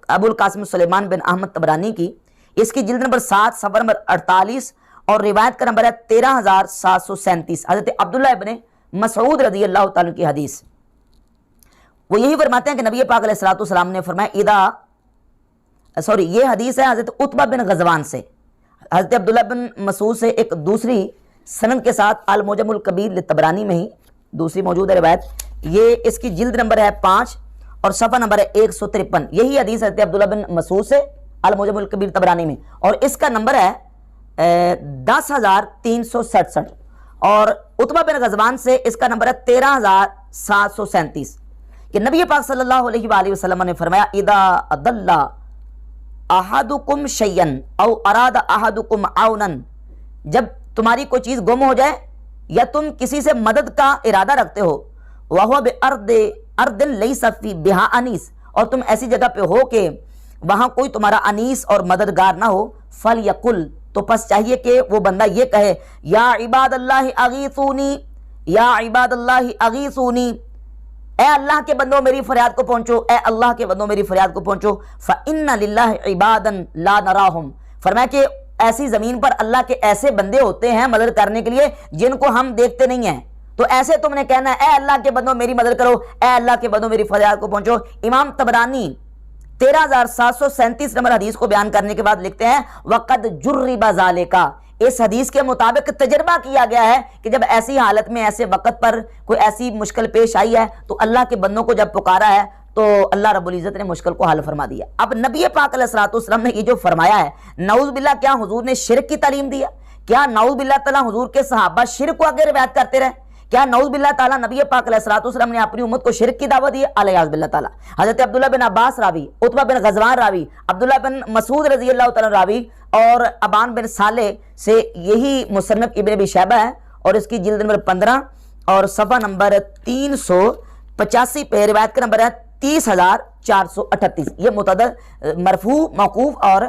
ابو القاسم سلیمان بن احمد طبرانی کی، اس کی جلد نمبر 7 صفحہ نمبر 48 اور روایت کا نمبر ہے 13,737، حضرت عبداللہ ابن مسعود رضی اللہ تعالیٰ کی حدیث۔ وہ یہی فرماتے ہیں کہ نبی پاک علیہ السلام نے فرمایا یہ حدیث ہے حضرت عتبہ بن غزوان سے، حضرت عبداللہ بن مسعود سے ایک دوسری سند کے ساتھ المعجم الکبیر للطبرانی میں ہی دوسری موجود ہے روایت، یہ اس کی جلد نمبر ہے 5 اور صفحہ نمبر ہے 153، یہی حدیث حضرت عبداللہ بن مسعود سے المعجم الکبیر طبرانی میں، اور اس کا نمبر ہے 10,367، اور عتبہ بن غزوان سے اس کا نمبر ہے 13,737۔ کہ نبی پاک صلی اللہ علیہ وآلہ وسلم نے فرمایا اذا اضل احدکم شیئا او اراد احدکم عونا، جب تمہاری کوئی چیز گم ہو جائے یا تم کسی سے مدد کا ارادہ رکھتے ہو، وَهُوَ بِأَرْضٍ لَيْسَ بِهَا أَنِيسٌ، اور تم ایسی جگہ پہ ہو کہ وہاں کوئی تمہارا انیس اور مددگار نہ ہو، فَلْيَقُلْ، تو پس چاہیے کہ وہ بندہ یہ کہے یا عباد اللہ اغیثونی، یا عباد اللہ اغیثونی، اے اللہ کے بندوں میری فریاد کو پہنچو، اے اللہ کے بندوں میری فریاد کو پہنچو، فَإِنَّ لِلَّهِ عِبَادًا لَا نَرَاهُمْ، فرمایا کہ ایسی زمین پر اللہ کے ایسے بندے ہوتے ہیں مدد کرنے کے لیے جن کو ہم دیکھتے نہیں ہیں، تو ایسے تم نے کہنا ہے اے اللہ کے بندوں میری مدد کرو، اے اللہ کے بندوں میری فریاد کو پہنچو۔ امام طبرانی 13737 نمبر حدیث کو بیان کرنے کے بعد لکھتے ہیں وَقَدْ جُرِّبَ ذَلِكَ، اس حدیث کے مطابق تجربہ کیا گیا ہے کہ جب ایسی حالت میں ایسے وقت پر کوئی ایسی مشکل پیش آئی ہے تو اللہ کے بندوں کو جب پکارا ہے تو اللہ رب العزت نے مشکل کو حل فرما دیا۔ اب نبی پاک علیہ الصلوۃ والسلام نے یہ جو فرمایا ہے، نعوذ باللہ کیا حضور نے شرک کی تعلیم دیا؟ کیا نعوذ باللہ تعالیٰ حضور کے صحابہ شرک کو آگے روایت کرتے رہے؟ کیا نعوذ باللہ تعالیٰ نبی پاک علیہ الصلوۃ والسلام نے اپنی امت کو شرک کی دعوت دی؟ علیہ باللہ تعالیٰ حضرت عبداللہ بن عباس راوی، عتبہ بن غزوان راوی، عبداللہ بن مسعود رضی اللہ تعالیٰ راوی اور ابان بن صالح سے یہی مصنف ابن ابی شیبہ ہے، اور اس کی جلد نمبر 15 اور صفحہ نمبر 385 پہ روایت کا نمبر ہے 30,438۔ یہ متعدد مرفوع، موقوف اور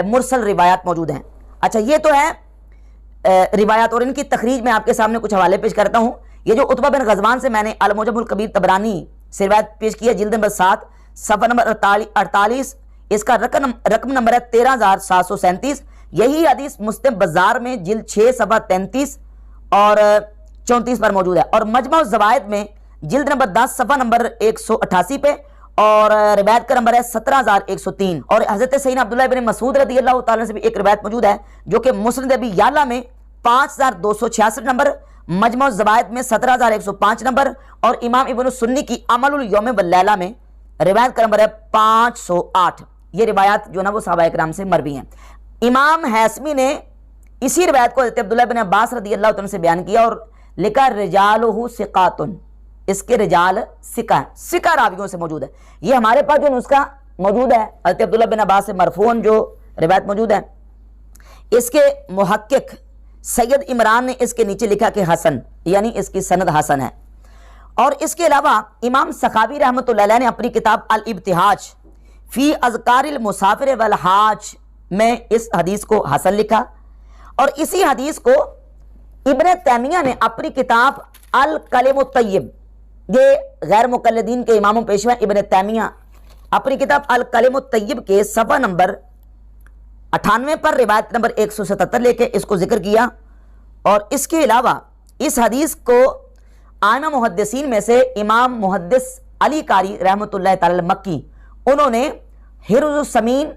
مرسل روایات موجود ہیں۔ اچھا، یہ تو ہے روایات، اور ان کی تخریج میں آپ کے سامنے کچھ حوالے پیش کرتا ہوں۔ یہ جو عتبہ بن غزوان سے میں نے المعجم الکبیر طبرانی سے روایت پیش کی ہے، جلد نمبر 7 صفحہ نمبر 48، اس کا رقم نمبر ہے 13,737۔ یہی حدیث مسلم بازار میں جلد 6 صفحہ 33 اور 34 پر موجود ہے، اور مجمع الزوائد میں جلد نمبر 10 صفحہ نمبر 188 پہ، اور روایت کا نمبر ہے 17,103۔ اور حضرت سیدنا عبداللہ بن مسعود رضی اللہ تعالیٰ سے بھی ایک روایت موجود ہے جو کہ مسند ابی یعلا میں 5,266 نمبر، مجمع الزوائد میں 17,105 نمبر، اور امام ابن السنی کی عمل الیوم واللیلہ میں روایت کا نمبر ہے 508۔ یہ روایات جو نا وہ صحابہ اکرام سے مروی ہیں۔ امام حیثمی نے اسی روایت کو حضرت عبداللہ بن عباس رضی اللہ عنہ سے بیان کیا اور لکھا رجالہ ثقات، اس کے رجال ثقہ راویوں سے موجود ہے۔ یہ ہمارے پاس جو نسخہ موجود ہے حضرت عبداللہ بن عباس سے مرفوعاً جو روایت موجود ہے، اس کے محقق سید عمران نے اس کے نیچے لکھا کہ حسن، یعنی اس کی سند حسن ہے۔ اور اس کے علاوہ امام سخاوی رحمۃ اللہ علیہ نے اپنی کتاب الابتہاج فی اذکار المسافر والحاج میں اس حدیث کو حسن لکھا، اور اسی حدیث کو ابن تیمیہ نے اپنی کتاب الکلم الطیب، یہ غیر مقلدین کے امام و پیشوا ابن تیمیہ اپنی کتاب الکلم الطیب کے صفحہ نمبر 98 پر روایت نمبر 177 لے کے اس کو ذکر کیا۔ اور اس کے علاوہ اس حدیث کو ائمہ محدثین میں سے امام محدث علی قاری رحمۃ اللہ تعالی مکی، انہوں نے حرز السمین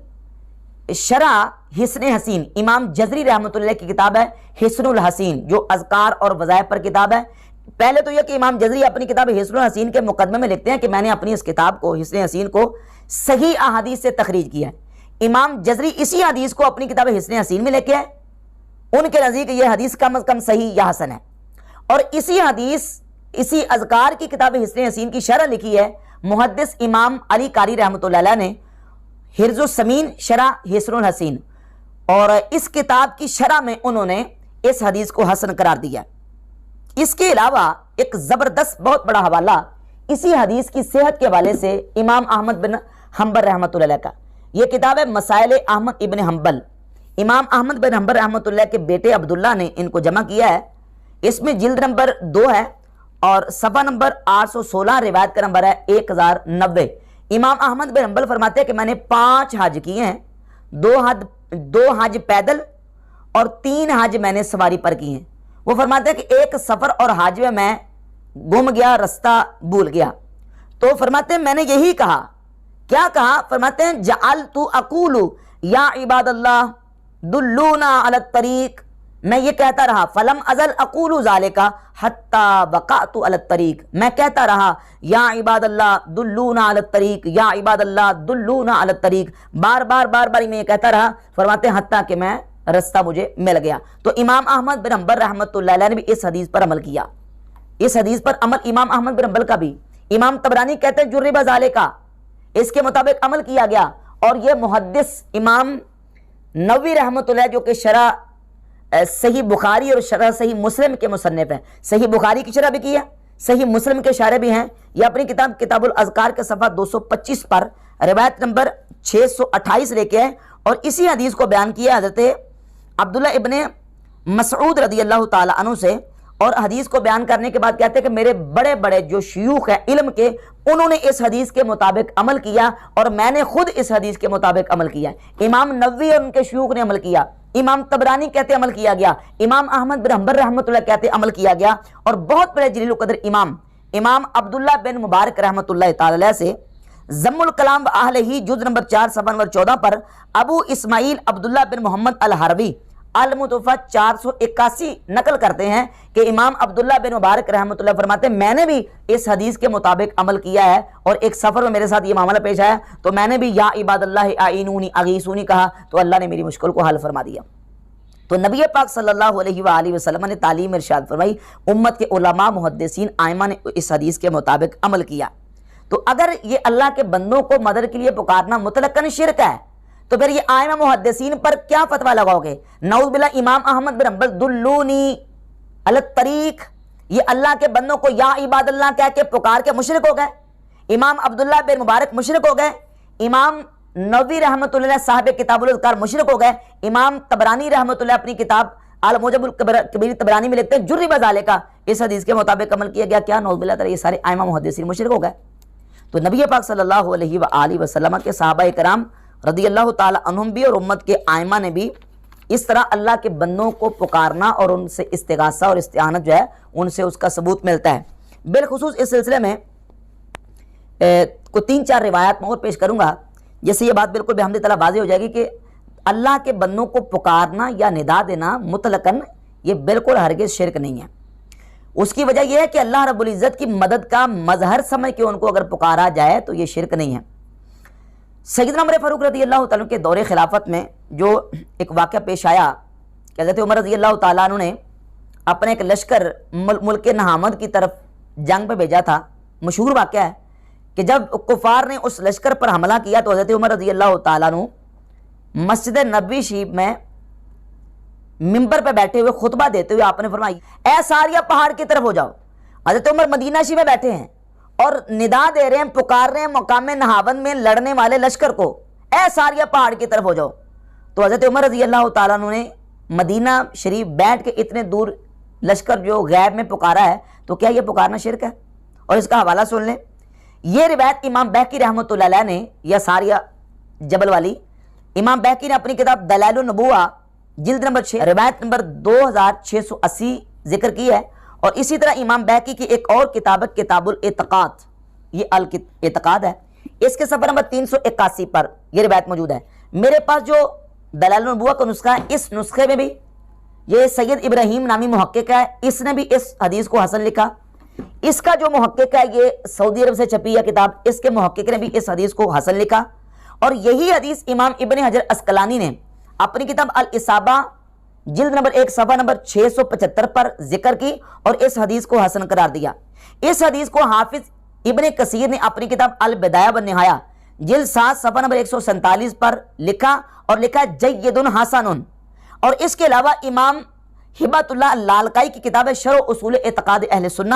شرح حسن حسین، امام جزری رحمۃ اللہ کی کتاب ہے حسن الحسین جو اذکار اور وظائف پر کتاب ہے۔ پہلے تو یہ کہ امام جزری اپنی کتاب حسن الحسین کے مقدمے میں لکھتے ہیں کہ میں نے اپنی اس کتاب کو حسن حسین کو صحیح احادیث سے تخریج کیا ہے۔ امام جزری اسی حدیث کو اپنی کتاب حسن حسین میں لے کے آئے، ان کے نزدیک یہ حدیث کم از کم صحیح یا حسن ہے۔ اور اسی اذکار کی کتاب حسن حسین کی شرح لکھی ہے محدث امام علی قاری رحمۃ اللہ علیہ نے، حرز السمین شرح حسن الحسین، اور اس کتاب کی شرح میں انہوں نے اس حدیث کو حسن قرار دیا۔ اس کے علاوہ ایک زبردست بہت بڑا حوالہ اسی حدیث کی صحت کے حوالے سے امام احمد بن حنبل رحمۃ اللہ علیہ کا، یہ کتاب ہے مسائل احمد ابن حنبل۔ امام احمد بن حنبل رحمۃ اللہ کے بیٹے عبداللہ نے ان کو جمع کیا ہے، اس میں جلد نمبر 2 ہے اور صفحہ نمبر 816، روایت کا نمبر ہے 1090۔ امام احمد بن حنبل فرماتے ہیں کہ میں نے 5 حج کیے ہیں، 2 حج پیدل اور 3 حج میں نے سواری پر کی ہیں۔ وہ فرماتے ہیں کہ ایک سفر اور حج میں گم گیا، رستہ بھول گیا، تو فرماتے ہیں میں نے یہی کہا، کیا کہا؟ فرماتے ہیں جعلت اقول یا عباد اللہ دلونا علی الطریق، میں یہ کہتا رہا، فلم ازل اقول ذالک حتی وقعت علی الطریق، میں کہتا رہا یا عباد اللہ دلونا علی الطریق، یا عباد اللہ دلونا علی الطریق، بار بار میں یہ کہتا رہا، فرماتے ہیں حتیٰ کہ میں رستہ مجھے مل گیا۔ تو امام احمد بن حنبل رحمۃ اللہ علیہ نے بھی اس حدیث پر عمل کیا۔ اس حدیث پر عمل امام احمد بن حنبل کا بھی امام طبرانی کہتے ہیں جرب ذالکا، اس کے مطابق عمل کیا گیا۔ اور یہ محدث امام نووی رحمۃ اللہ جو کہ شرح صحیح بخاری اور شرح صحیح مسلم کے مصنف ہیں، صحیح بخاری کی شرح بھی کی ہے، صحیح مسلم کے شارح بھی ہیں۔ یہ اپنی کتاب کتاب الاذکار کے صفحہ 225 پر روایت نمبر 628 لے کے آئے اور اسی حدیث کو بیان کیا حضرت عبداللہ ابن مسعود رضی اللہ تعالی عنہ سے، اور حدیث کو بیان کرنے کے بعد کہتے ہیں کہ میرے بڑے بڑے جو شیوخ ہیں علم کے، انہوں نے اس حدیث کے مطابق عمل کیا اور میں نے خود اس حدیث کے مطابق عمل کیا۔ امام نووی اور ان کے شیوخ نے عمل کیا، امام طبرانی کہتے عمل کیا گیا، امام احمد بن حنبل رحمۃ اللہ کہتے عمل کیا گیا، اور بہت بڑے جلیل القدر امام عبداللہ بن مبارک رحمۃ اللہ تعالی علیہ سے ضم الکلام و اہلہ جز نمبر 4 صفحہ نمبر 14 پر ابو اسماعیل عبداللہ بن محمد الحروی المتوفی 481 نقل کرتے ہیں کہ امام عبداللہ بن مبارک رحمۃ اللہ فرماتے ہیں میں نے بھی اس حدیث کے مطابق عمل کیا ہے، اور ایک سفر میں میرے ساتھ یہ معاملہ پیش آیا تو میں نے بھی یا عباد اللہ اعینونی اغیثونی کہا تو اللہ نے میری مشکل کو حل فرما دیا۔ تو نبی پاک صلی اللہ علیہ وآلہ وسلم نے تعلیم ارشاد فرمائی، امت کے علماء محدثین ائمہ نے اس حدیث کے مطابق عمل کیا۔ تو اگر یہ اللہ کے بندوں کو مدد کے لیے پکارنا مطلقاً شرک ہے تو پھر یہ ائمہ محدثین پر کیا فتویٰ لگاؤ گے؟ نعوذ باللہ امام احمد بن حنبل دلونی علی الطریق، یہ اللہ کے بندوں کو یا عباد اللہ کہہ کے پکار کے مشرک ہو گئے۔ امام عبداللہ بن مبارک مشرک ہو گئے، امام نووی رحمۃ اللہ صاحب کتاب الاذکار مشرک ہو گئے، امام طبرانی رحمۃ اللہ اپنی کتاب المعجم الکبیر طبرانی میں لکھتے ہیں جرب ذالکا، اس حدیث کے مطابق عمل کیا گیا۔ کیا نعوذ باللہ تعالی یہ سارے ائمہ محدثین مشرک ہو گئے؟ تو نبی پاک صلی اللہ علیہ وآلہ وسلم کے صحابہ کرام رضی اللہ تعالی عنہم بھی اور امت کے ائمہ نے بھی اس طرح اللہ کے بندوں کو پکارنا اور ان سے استغاثہ اور استعانت جو ہے ان سے اس کا ثبوت ملتا ہے۔ بالخصوص اس سلسلے میں کوئی 3-4 روایات میں اور پیش کروں گا جس سے یہ بات بالکل بحمد تعالی واضح ہو جائے گی کہ اللہ کے بندوں کو پکارنا یا ندا دینا مطلقاً یہ بالکل ہرگز شرک نہیں ہے۔ اس کی وجہ یہ ہے کہ اللہ رب العزت کی مدد کا مظہر سمجھ کے ان کو اگر پکارا جائے تو یہ شرک نہیں ہے۔ سیدنا عمر فاروق رضی اللہ تعالیٰ کے دور خلافت میں جو ایک واقعہ پیش آیا کہ حضرت عمر رضی اللہ تعالیٰ عنہ نے اپنے ایک لشکر ملک نہامد کی طرف جنگ پہ بھیجا تھا۔ مشہور واقعہ ہے کہ جب کفار نے اس لشکر پر حملہ کیا تو حضرت عمر رضی اللہ تعالیٰ عنہ مسجد نبوی شریف میں ممبر پہ بیٹھے ہوئے خطبہ دیتے ہوئے آپ نے فرمایا اے ساریہ پہاڑ کی طرف ہو جاؤ۔ حضرت عمر مدینہ شریف میں بیٹھے ہیں اور ندا دے رہے ہیں، پکار رہے ہیں مقام نہاون میں لڑنے والے لشکر کو، اے ساریہ پہاڑ کی طرف ہو جاؤ۔ تو حضرت عمر رضی اللہ تعالیٰ عنہ نے مدینہ شریف بیٹھ کے اتنے دور لشکر جو غیب میں پکارا ہے تو کیا یہ پکارنا شرک ہے؟ اور اس کا حوالہ سن لیں، یہ روایت امام بہقی رحمۃ اللہ علیہ نے یا ساریہ جبل والی، امام بہقی نے اپنی کتاب دلائل النبوہ جلد نمبر 6 روایت نمبر 2680 ذکر کی ہے، اور اسی طرح امام بہقی کی ایک اور کتاب کتاب الاعتقاد، یہ الاعتقاد ہے، اس کے صفحہ نمبر 381 پر یہ روایت موجود ہے۔ میرے پاس جو دلائل النبوہ کا نسخہ ہے، اس نسخے میں بھی یہ سید ابراہیم نامی محقق ہے، اس نے بھی اس حدیث کو حسن لکھا۔ اس کا جو محقق ہے یہ سعودی عرب سے چھپی ہے کتاب، اس کے محقق نے بھی اس حدیث کو حسن لکھا، اور یہی حدیث امام ابن حجر عسقلانی نے اپنی کتاب الاصابہ جلد نمبر 1 صفحہ نمبر 675 پر ذکر کی اور اس حدیث کو حسن قرار دیا۔ اس حدیث کو حافظ ابن کثیر نے اپنی کتاب البدایہ والنہایہ جلد 7 صفحہ نمبر 147 پر لکھا اور لکھا جید حسن۔ اور اس کے علاوہ امام ہبۃ اللہ اللالکائی کی کتاب ہے شرح اصول اعتقاد اہل سنہ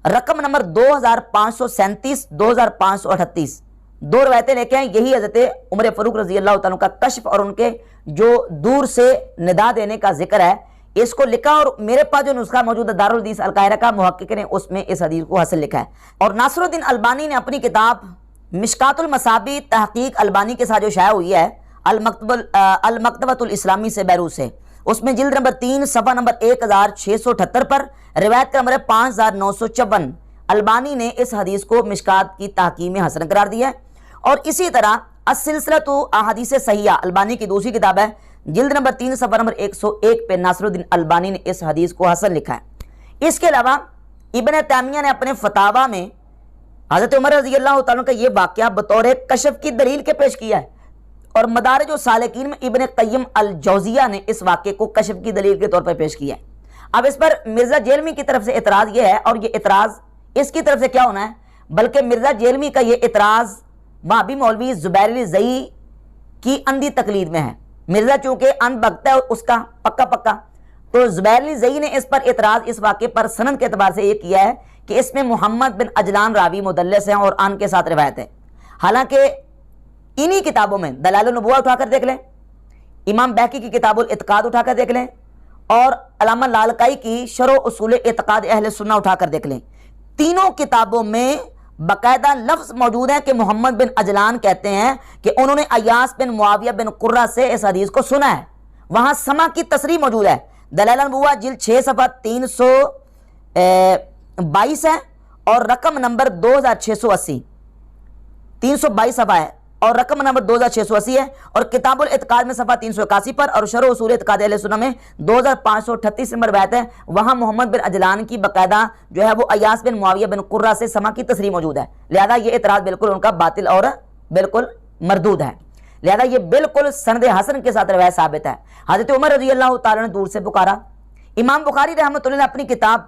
رقم نمبر 2537 2538 دو روایتیں لے کے ہیں، یہی حضرت عمر فاروق رضی اللہ تعالیٰ کا کشف اور ان کے جو دور سے ندا دینے کا ذکر ہے اس کو لکھا، اور میرے پاس جو نسخہ موجود ہے دارالحدیث القاہرہ کا محقق نے اس میں اس حدیث کو حسن لکھا ہے۔ اور ناصر الدین البانی نے اپنی کتاب مشکات المصابیح تحقیق البانی کے ساتھ جو شائع ہوئی ہے المکتبۃ الاسلامی سے بیروت سے، اس میں جلد نمبر 3 صفحہ نمبر 1678 پر روایت کا نمبر ہے 5954 البانی نے اس حدیث کو مشکات کی تحقیق میں حسن قرار دیا ہے۔ اور اسی طرح السلسلۃ احادیث صحیحہ البانی کی دوسری کتاب ہے جلد نمبر 3 صفحہ نمبر 101 پہ ناصر الدین البانی نے اس حدیث کو حسن لکھا ہے۔ اس کے علاوہ ابن تیمیہ نے اپنے فتاویٰ میں حضرت عمر رضی اللہ تعالیٰ کا یہ واقعہ بطور کشف کی دلیل کے پیش کیا ہے، اور مدارج السالکین میں ابن قیم الجوزیہ نے اس واقعے کو کشف کی دلیل کے طور پر پیش کیا ہے۔ اب اس پر مرزا جیلمی کی طرف سے اعتراض یہ ہے، اور یہ اعتراض اس کی طرف سے کیا ہونا ہے، بلکہ مرزا جیلمی کا یہ اعتراض وہابی مولوی زبیر علی زئی کی اندھی تقلید میں ہے۔ مرزا چونکہ اندھ بھگتا ہے اس کا پکا، تو زبیر علی زئی نے اس پر اعتراض اس واقعے پر سند کے اعتبار سے یہ کیا ہے کہ اس میں محمد بن عجلان راوی مدلس ہیں اور ان کے ساتھ روایت ہے۔ حالانکہ انہی کتابوں میں دلائل النبوہ اٹھا کر دیکھ لیں، امام بہقی کی کتاب الاعتقاد اٹھا کر دیکھ لیں، اور علامہ لالکائی کی شرح اصول اعتقاد اہل سنہ اٹھا کر دیکھ لیں، تینوں کتابوں میں باقاعدہ لفظ موجود ہے کہ محمد بن عجلان کہتے ہیں کہ انہوں نے ایاس بن معاویہ بن قرہ سے اس حدیث کو سنا ہے۔ وہاں سماع کی تصریح موجود ہے، دلائل النبوہ جلد 6 صفحہ 322 ہے اور رقم نمبر 2680، 322 صفحہ ہے اور رقم نمبر 2680 ہے، اور کتاب الاعتقاد میں صفحہ 381 پر اور شرح اصول اعتقاد اہل سنہ میں 2538 نمبر روایت ہے، وہاں محمد بن عجلان کی باقاعدہ جو ہے وہ ایاس بن معاویہ بن قرہ سے سماع کی تصریح موجود ہے۔ لہذا یہ اعتراض بالکل ان کا باطل اور بالکل مردود ہے، لہذا یہ بالکل سند حسن کے ساتھ روایت ثابت ہے۔ حضرت عمر رضی اللہ تعالیٰ نے دور سے پکارا۔ امام بخاری رحمۃ اللہ اپنی کتاب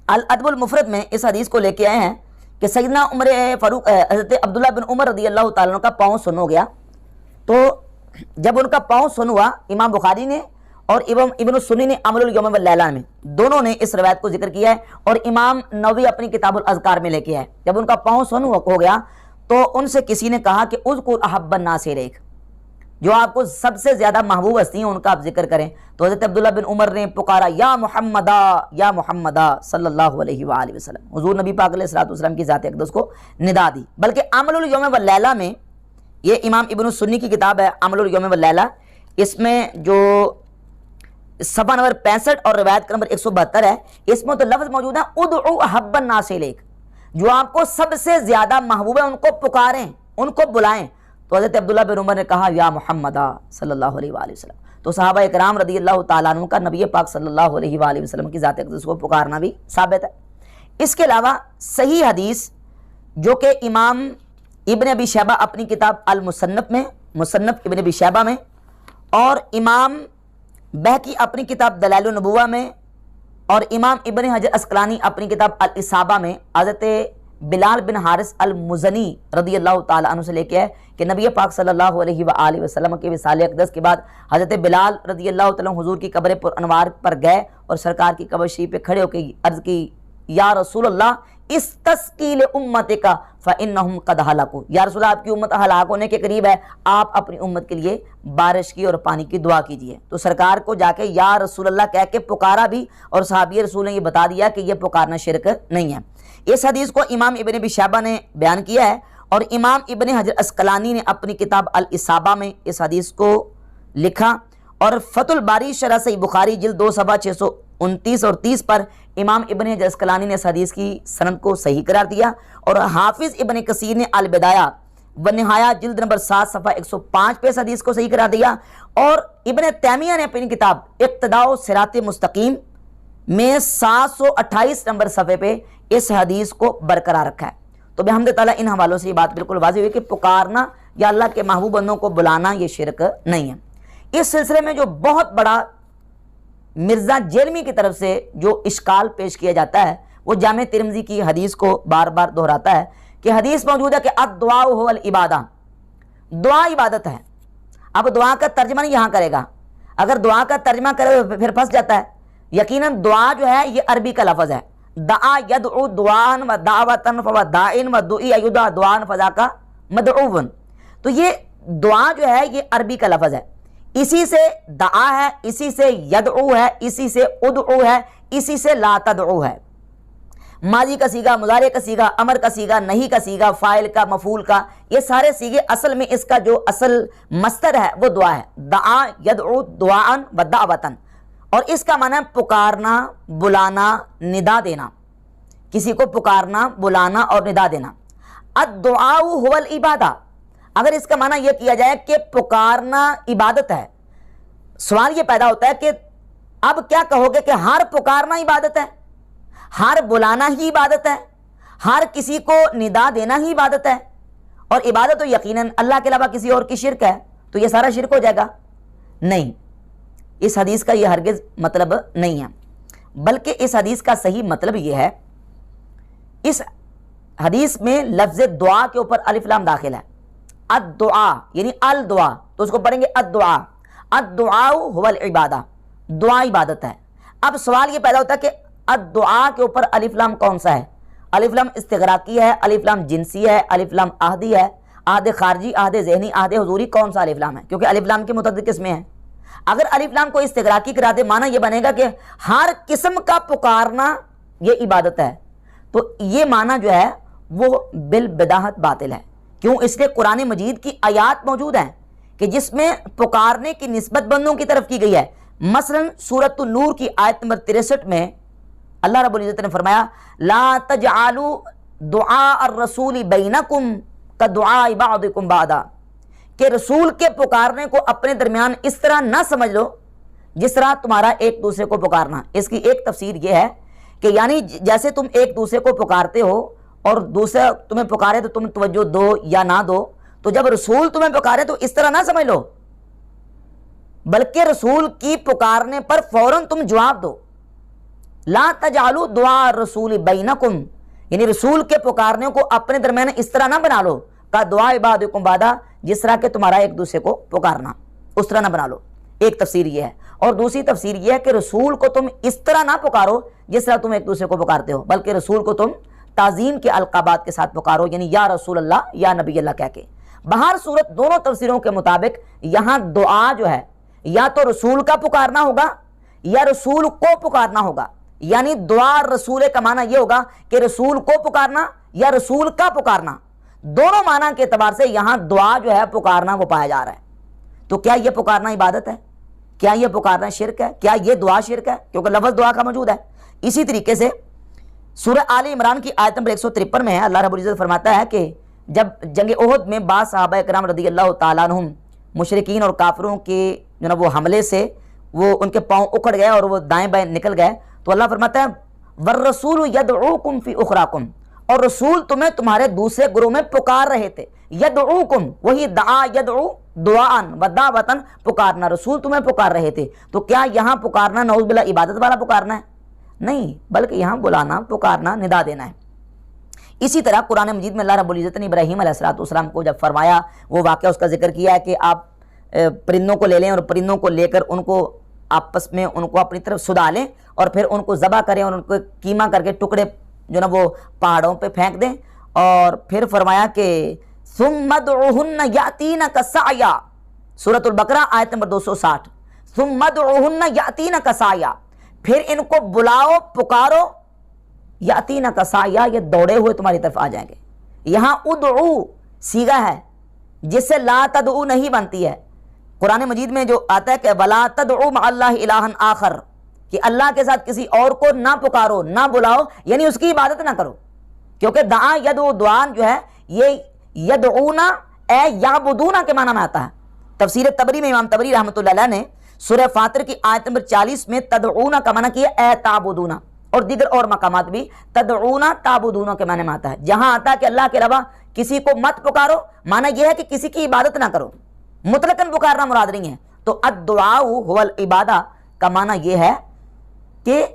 الادب المفرد میں اس حدیث کو لے کے آئے ہیں کہ سیدنا عمر فاروق حضرت عبداللہ بن عمر رضی اللہ تعالیٰ کا پاؤں سن ہو گیا، تو جب ان کا پاؤں سن ہوا، امام بخاری نے اور ابن السنی نے عمل الیوم واللیلہ میں دونوں نے اس روایت کو ذکر کیا ہے، اور امام نووی اپنی کتاب الاذکار میں لے کے آئے، جب ان کا پاؤں سن ہو گیا تو ان سے کسی نے کہا کہ اذکر احب الناس الیک، جو آپ کو سب سے زیادہ محبوب ہستی ہیں ان کا آپ ذکر کریں۔ تو حضرت عبداللہ بن عمر نے پکارا یا محمدہ صلی اللہ علیہ وآلہ وسلم، حضور نبی پاک علیہ الصلوۃ والسلام کی ذات اقدس کو ندا دی۔ بلکہ عمل الیوم واللیلہ میں، یہ امام ابن السنی کی کتاب ہے عمل الیوم واللیلہ، اس میں جو صفحہ نمبر 65 اور روایت نمبر 172 ہے، اس میں تو لفظ موجود ہے ادعو احب الناس الیک، جو آپ کو سب سے زیادہ محبوب ہے ان کو پکاریں، ان کو بلائیں۔ تو حضرت عبداللہ بن عمر نے کہا یا محمدہ صلی اللہ علیہ وآلہ وسلم، تو صحابہ اکرام رضی اللہ تعالیٰ عنہ کا نبی پاک صلی اللہ علیہ وآلہ وسلم کی ذات اقدس کو پکارنا بھی ثابت ہے۔ اس کے علاوہ صحیح حدیث جو کہ امام ابن ابی شیبہ اپنی کتاب المصنف میں، مصنف ابن ابی شیبہ میں، اور امام بہقی اپنی کتاب دلائل النبوہ میں، اور امام ابن حجر اسقلانی اپنی کتاب الاصابہ میں حضرت بلال بن حارث المزنی رضی اللہ تعالیٰ عنہ سے لے کے ہے کہ نبی پاک صلی اللہ علیہ وآلہ وسلم کے وصال اقدس کے بعد حضرت بلال رضی اللہ تعالیٰ حضور کی قبر پر انوار پر گئے اور سرکار کی قبر شریف پہ کھڑے ہو کے عرض کی یا رسول اللہ استسقی لامتک فانہم قد ہلکوا، یا رسول اللہ آپ کی امت ہلاک ہونے کے قریب ہے، آپ اپنی امت کے لیے بارش کی اور پانی کی دعا کیجیے۔ تو سرکار کو جا کے یا رسول اللہ کہہ کے پکارا بھی، اور صحابی رسول نے یہ بتا دیا کہ یہ پکارنا شرک نہیں ہے۔ اس حدیث کو امام ابن ابی شیبہ نے بیان کیا ہے، اور امام ابن حجر اسقلانی نے اپنی کتاب الاصابہ میں اس حدیث کو لکھا، اور فتح الباری شرح صحیح بخاری جلد 2 صفحہ 629 اور 30 پر امام ابن حجر اسقلانی نے اس حدیث کی سند کو صحیح قرار دیا، اور حافظ ابن کثیر نے البدایہ والنہایہ جلد نمبر 7 صفحہ 105 پہ اس حدیث کو صحیح قرار دیا، اور ابن تیمیہ نے اپنی کتاب اقتداء صراط مستقیم میں 728 نمبر صفحے پہ اس حدیث کو برقرار رکھا ہے۔ تو بحمد تعالیٰ ان حوالوں سے یہ بات بالکل واضح ہوئی کہ پکارنا یا اللہ کے محبوب بندوں کو بلانا یہ شرک نہیں ہے۔ اس سلسلے میں جو بہت بڑا مرزا جیلمی کی طرف سے جو اشکال پیش کیا جاتا ہے، وہ جامع ترمذی کی حدیث کو بار بار دہراتا ہے کہ حدیث موجود ہے کہ الدعاء هو العبادہ، دعا عبادت ہے۔ اب دعا کا ترجمہ نہیں یہاں کرے گا، اگر دعا کا ترجمہ کرے پھر پھنس جاتا ہے۔ یقیناً دعا جو ہے یہ عربی کا لفظ ہے، دعا یدعو دعان و دعوتن فو دائن و دعی یدعا دعان فذاک مدعون، تو یہ دعا جو ہے یہ عربی کا لفظ ہے، اسی سے دعا ہے، اسی سے یدعو ہے، اسی سے ادعو ہے، اسی سے لا تدعو ہے۔ ماضی کا سیگا، مضارع کا سیگا، امر کا سیگا، نہیں کا سیگا، فاعل کا، مفعول کا، یہ سارے سیگے اصل میں اس کا جو اصل مصدر ہے وہ دعا ہے، دعا یدعو دعاءن و دعوتن، اور اس کا معنی ہے پکارنا، بلانا، ندا دینا، کسی کو پکارنا، بلانا اور ندا دینا۔ الدعاء هو العبادہ، اگر اس کا معنی یہ کیا جائے کہ پکارنا عبادت ہے، سوال یہ پیدا ہوتا ہے کہ اب کیا کہو گے کہ ہر پکارنا عبادت ہے، ہر بلانا ہی عبادت ہے، ہر کسی کو ندا دینا ہی عبادت ہے، اور عبادت تو یقیناً اللہ کے علاوہ کسی اور کی شرک ہے، تو یہ سارا شرک ہو جائے گا؟ نہیں، اس حدیث کا یہ ہرگز مطلب نہیں ہے، بلکہ اس حدیث کا صحیح مطلب یہ ہے، اس حدیث میں لفظ دعا کے اوپر الف لام داخل ہے، الدعا یعنی الدعا، تو اس کو پڑھیں گے الدعا، الدعاء هو العبادہ، دعا عبادت ہے۔ اب سوال یہ پیدا ہوتا ہے کہ الدعا کے اوپر الف لام کون سا ہے؟ الف لام استغراقی ہے، الف لام جنسی ہے، الف لام عہدی ہے، عہد خارجی، عہد ذہنی، عہد حضوری، کون سا الف لام ہے؟ کیونکہ الف لام کی متعدد قسمیں ہیں۔ اگر الف لام کو استغراقی کرا دے، معنی یہ بنے گا کہ ہر قسم کا پکارنا یہ عبادت ہے، تو یہ معنی جو ہے وہ بالبداہت باطل ہے۔ کیوں؟ اس لیے قرآن مجید کی آیات موجود ہیں کہ جس میں پکارنے کی نسبت بندوں کی طرف کی گئی ہے۔ مثلا سورۃ النور کی آیت نمبر 63 میں اللہ رب العزت نے فرمایا لا تجعلوا دعاء الرسول بینکم کدعاء بعضکم بعضا، کہ رسول کے پکارنے کو اپنے درمیان اس طرح نہ سمجھ لو جس طرح تمہارا ایک دوسرے کو پکارنا۔ اس کی ایک تفسیر یہ ہے کہ یعنی جیسے تم ایک دوسرے کو پکارتے ہو اور دوسرا تمہیں پکارے تو تم توجہ دو یا نہ دو، تو جب رسول تمہیں پکارے تو اس طرح نہ سمجھ لو، بلکہ رسول کی پکارنے پر فوراً تم جواب دو۔ لا تجعلوا دعاء الرسول بینکم، یعنی رسول کے پکارنے کو اپنے درمیان اس طرح نہ بنا لو کا دعاء بعضکم بعضا، جس طرح کہ تمہارا ایک دوسرے کو پکارنا، اس طرح نہ بنا لو۔ ایک تفسیر یہ ہے، اور دوسری تفسیر یہ ہے کہ رسول کو تم اس طرح نہ پکارو جس طرح تم ایک دوسرے کو پکارتے ہو، بلکہ رسول کو تم تعظیم کے القابات کے ساتھ پکارو، یعنی یا رسول اللہ یا نبی اللہ کہہ کے۔ بہر صورت دونوں تفسیروں کے مطابق یہاں دعا جو ہے یا تو رسول کا پکارنا ہوگا یا رسول کو پکارنا ہوگا، یعنی دعا رسول کا معنی یہ ہوگا کہ رسول کو پکارنا یا رسول کا پکارنا، دونوں معنی کے اعتبار سے یہاں دعا جو ہے پکارنا وہ پایا جا رہا ہے۔ تو کیا یہ پکارنا عبادت ہے؟ کیا یہ پکارنا شرک ہے؟ کیا یہ دعا شرک ہے؟ کیونکہ لفظ دعا کا موجود ہے۔ اسی طریقے سے سورہ آل عمران کی آیت نمبر 153 میں ہے، اللہ رب العزت فرماتا ہے کہ جب جنگ احد میں بعض صحابہ کرام رضی اللہ تعالیٰ عنہم مشرکین اور کافروں کے جو نا وہ حملے سے وہ ان کے پاؤں اکھڑ گئے اور وہ دائیں بائیں نکل گئے، تو اللہ فرماتا ہے والرسول یدعوکم فی اخراکم، اور رسول تمہیں تمہارے دوسرے گروہ میں پکار رہے تھے۔ یدعوکم، وہی دعا یدعو دعاً و دعوتاً، پکارنا، رسول تمہیں پکار رہے تھے۔ تو کیا یہاں پکارنا نعوذ باللہ عبادت والا پکارنا ہے؟ نہیں، بلکہ یہاں بلانا، پکارنا، ندا دینا ہے۔ اسی طرح قرآن مجید میں اللہ رب العزت نے ابراہیم علیہ السلام کو جب فرمایا، وہ واقعہ اس کا ذکر کیا ہے کہ آپ پرندوں کو لے لیں اور پرندوں کو لے کر ان کو آپس میں ان کو اپنی طرف سدا لیں اور پھر ان کو ذبح کریں اور ان کو کیما کر کے ٹکڑے جو نا وہ پہاڑوں پہ پھینک دیں، اور پھر فرمایا کہ ثم ادعوہن یاتینک سعیا، سورۃ البقرہ آیت نمبر 260، ثم ادعوہن یاتینک سعیا، پھر ان کو بلاؤ، پکارو، یاتینک سعیا، یہ دوڑے ہوئے تمہاری طرف آ جائیں گے۔ یہاں ادعو صیغہ ہے جس سے لا تدعو نہیں بنتی ہے۔ قرآن مجید میں جو آتا ہے کہ ولا تدعو مع اللہ الہا آخر، کہ اللہ کے ساتھ کسی اور کو نہ پکارو، نہ بلاؤ، یعنی اس کی عبادت نہ کرو، کیونکہ دعا یدعو، دعان جو ہے یہ یدعونا اے یعبدونا کے معنی میں آتا ہے۔ تفسیر طبری میں امام طبری رحمۃ اللہ علیہ نے سورہ فاطر کی آیت نمبر 40 میں تدعونا کا معنی کیا اے تعبدونا، اور دیگر اور مقامات بھی تدعونا تعبدونا کے معنی میں آتا ہے۔ جہاں آتا ہے کہ اللہ کے علاوہ کسی کو مت پکارو، معنی یہ ہے کہ کسی کی عبادت نہ کرو، مطلقاً پکارنا مراد نہیں ہے۔ تو الدعاء هو العبادہ کا معنی یہ ہے کہ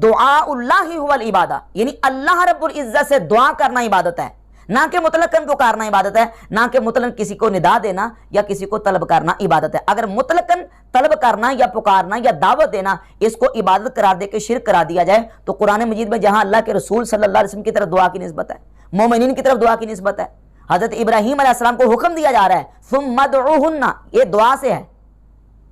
دعاء اللہ هو العبادہ، یعنی اللہ رب العزت سے دعا کرنا عبادت ہے، نہ کہ مطلقاً پکارنا عبادت ہے، نہ کہ مطلقاً کسی کو ندا دینا یا کسی کو طلب کرنا عبادت ہے۔ اگر مطلقاً طلب کرنا یا پکارنا یا دعوت دینا اس کو عبادت قرار دے کے شرک کرا دیا جائے، تو قرآن مجید میں جہاں اللہ کے رسول صلی اللہ علیہ وسلم کی طرف دعا کی نسبت ہے، مومنین کی طرف دعا کی نسبت ہے، حضرت ابراہیم علیہ السلام کو حکم دیا جا رہا ہے ثم ادعوہن، یہ دعا سے ہے،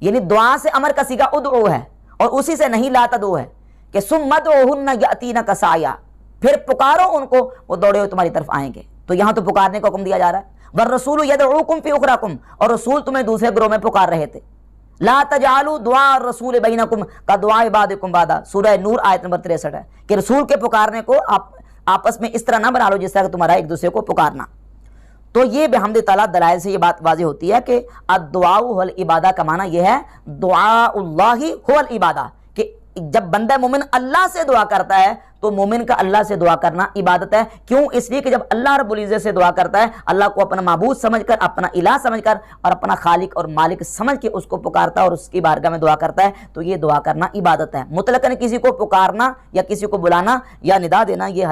یعنی دعا سے امر کا صیغہ ادعو ہے، اور اسی سے نہیں لا تدعو ہے کہ ثم ادعوہن یاتینک سعیا، پھر پکارو ان کو، وہ دوڑے ہوئے تمہاری طرف آئیں گے۔ تو یہاں تو پکارنے کا حکم دیا جا رہا ہے، والرسول یدعوکم فی اخراکم، اور رسول تمہیں دوسرے گروہ میں پکار رہے تھے۔ لا تجعلوا دعاء الرسول بینکم کدعاء بعضکم بعضا، سورہ نور آیت نمبر 63 ہے کہ رسول کے پکارنے کو آپ آپس میں اس طرح نہ بنا لو جس طرح کہ تمہارا ایک دوسرے کو پکارنا۔ تو یہ بحمد تعالیٰ دلائل سے یہ بات واضح ہوتی ہے کہ الدعاء هو العبادہ کا معنی یہ ہے دعاء اللہ هو العبادہ، کہ جب بندہ مومن اللہ سے دعا کرتا ہے تو مومن کا اللہ سے دعا کرنا عبادت ہے۔ کیوں؟ اس لیے کہ جب اللہ رب العزت سے دعا کرتا ہے، اللہ کو اپنا معبود سمجھ کر، اپنا الہ سمجھ کر اور اپنا خالق اور مالک سمجھ کے اس کو پکارتا ہے اور اس کی بارگاہ میں دعا کرتا ہے، تو یہ دعا کرنا عبادت ہے۔ مطلقاً کسی کو پکارنا یا کسی کو بلانا یا ندا دینا یہ